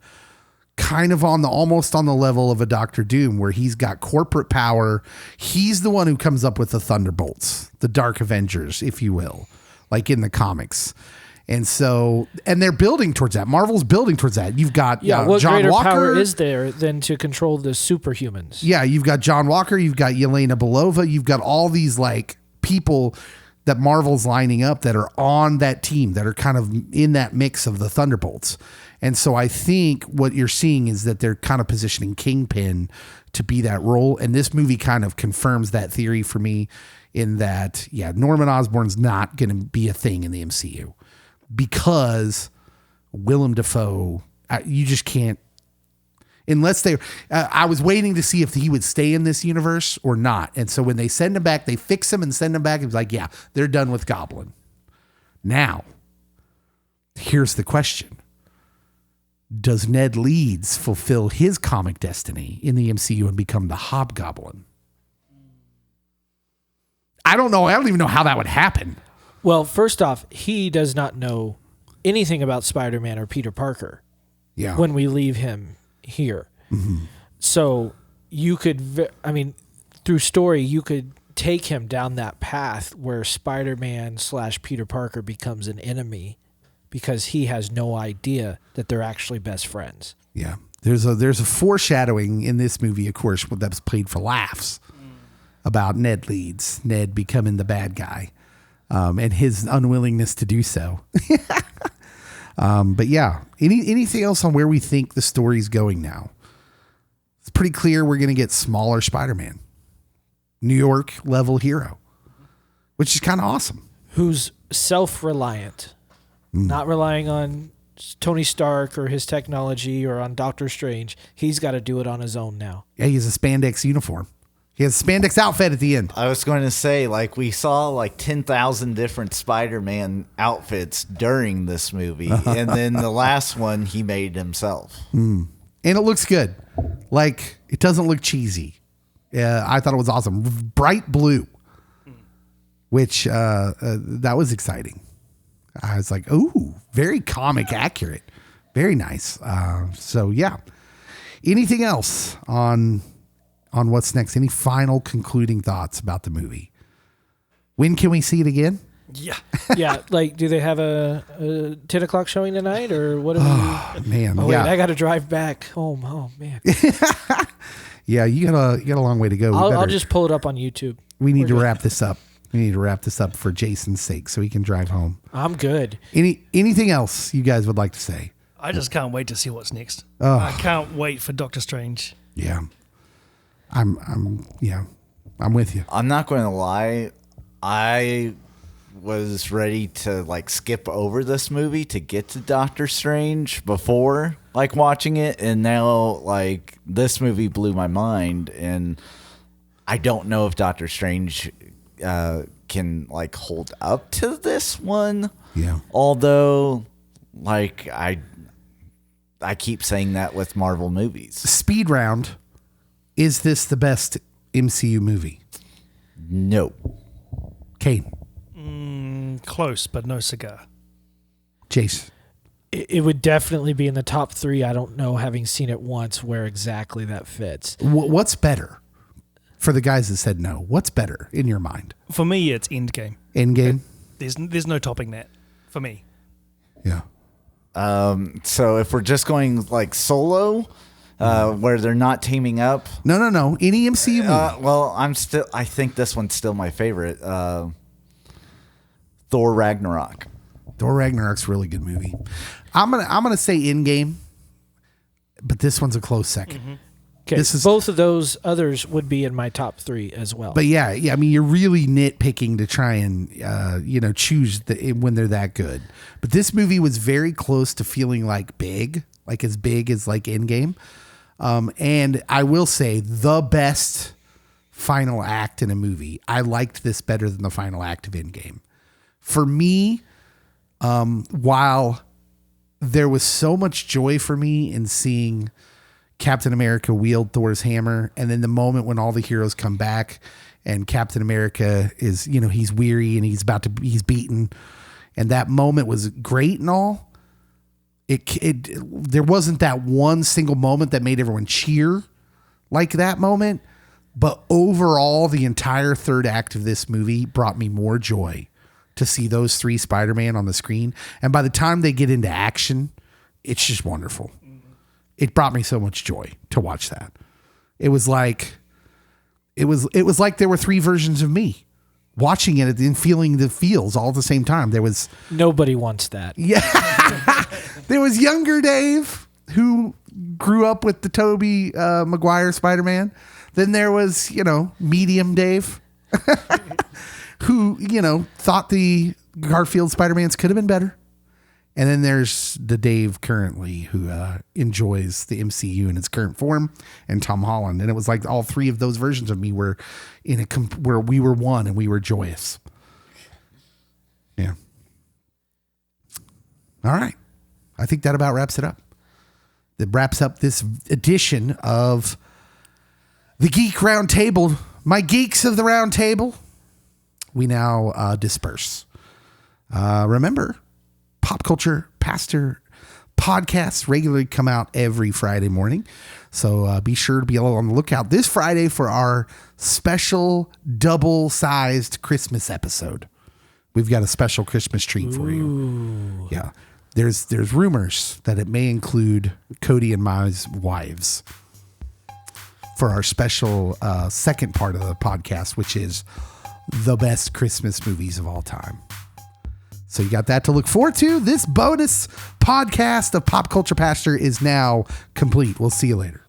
kind of almost on the level of a Doctor Doom, where he's got corporate power. He's the one who comes up with the Thunderbolts, the Dark Avengers, if you will, like in the comics. And they're building towards that. Marvel's building towards that. You've got what John greater Walker. power is there than to control the superhumans? Yeah, you've got John Walker. You've got Yelena Belova. You've got all these like people that Marvel's lining up that are on that team, that are kind of in that mix of the Thunderbolts. And so I think what you're seeing is that they're kind of positioning Kingpin to be that role. And this movie kind of confirms that theory for me, in that, Norman Osborn's not going to be a thing in the MCU, because Willem Dafoe, you just can't, unless they, I was waiting to see if he would stay in this universe or not. And so when they send him back, they fix him and send him back. It was like, they're done with Goblin. Now, here's the question. Does Ned Leeds fulfill his comic destiny in the MCU and become the Hobgoblin? I don't know. I don't even know how that would happen. Well, first off, he does not know anything about Spider-Man or Peter Parker when we leave him here. Mm-hmm. So you could, through story, you could take him down that path where Spider-Man / Peter Parker becomes an enemy because he has no idea that they're actually best friends. Yeah. There's a foreshadowing in this movie, of course, that was played for laughs, about Ned Leeds, Ned becoming the bad guy, and his unwillingness to do so. But anything else on where we think the story's going now? It's pretty clear we're going to get smaller Spider-Man, New York level hero, which is kind of awesome. Who's self-reliant, not relying on Tony Stark or his technology or on Doctor Strange. He's got to do it on his own now. Yeah, he has a spandex uniform. He has a spandex outfit at the end. I was going to say, we saw 10,000 different Spider-Man outfits during this movie. And then the last one he made himself. And it looks good. It doesn't look cheesy. I thought it was awesome. Bright blue, which that was exciting. I was like, ooh, very comic accurate. Very nice. Anything else on what's next? Any final concluding thoughts about the movie? When can we see it again? Yeah. Do they have a 10 o'clock showing tonight, or what? Man. Wait, I got to drive back home. Oh man. Yeah, you got a long way to go. I'll just pull it up on YouTube. We need to wrap this up. We need to wrap this up for Jason's sake, so he can drive home. I'm good. Anything else you guys would like to say? I just can't wait to see what's next. I can't wait for Doctor Strange. Yeah. I'm with you. I'm not going to lie. I was ready to skip over this movie to get to Doctor Strange before watching it, and now this movie blew my mind, and I don't know if Doctor Strange can hold up to this one. Yeah. Although I keep saying that with Marvel movies. Speed round. Is this the best MCU movie? No. Kane. Close, but no cigar. Jace. It would definitely be in the top 3. I don't know, having seen it once, where exactly that fits. What's better? For the guys that said no, what's better in your mind? For me, it's Endgame. Endgame? There's no topping that for me. Yeah. So if we're just going solo, where they're not teaming up. No. Any MCU movie. Well, I think this one's still my favorite. Thor Ragnarok. Thor Ragnarok's a really good movie. I'm gonna say Endgame, but this one's a close second. Mm-hmm. Okay, both of those others would be in my top 3 as well. But yeah, I mean, you're really nitpicking to try and choose when they're that good. But this movie was very close to feeling as big as Endgame. And I will say the best final act in a movie. I liked this better than the final act of Endgame. For me, while there was so much joy for me in seeing Captain America wield Thor's hammer. And then the moment when all the heroes come back and Captain America is, he's weary and he's beaten. And that moment was great and all. There wasn't that one single moment that made everyone cheer like that moment. But overall, the entire third act of this movie brought me more joy to see those 3 Spider-Man on the screen. And by the time they get into action, it's just wonderful. It brought me so much joy to watch that. It was like there were 3 versions of me watching it and feeling the feels all at the same time. Nobody wants that. Yeah. There was younger Dave, who grew up with the Tobey Maguire Spider-Man. Then there was, medium Dave, who, thought the Garfield Spider-Mans could have been better. And then there's the Dave currently who enjoys the MCU in its current form, and Tom Holland. And it was like all 3 of those versions of me were where we were one and we were joyous. Yeah. All right. I think that about wraps it up. That wraps up this edition of the Geek Round Table. My geeks of the round table. We now disperse. Remember, Pop Culture Pastor podcasts regularly come out every Friday morning. So be sure to be on the lookout this Friday for our special double-sized Christmas episode. We've got a special Christmas treat for you. Yeah. There's rumors that it may include Cody and my wives for our special second part of the podcast, which is the best Christmas movies of all time. So you got that to look forward to. This bonus podcast of Pop Culture Pastor is now complete. We'll see you later.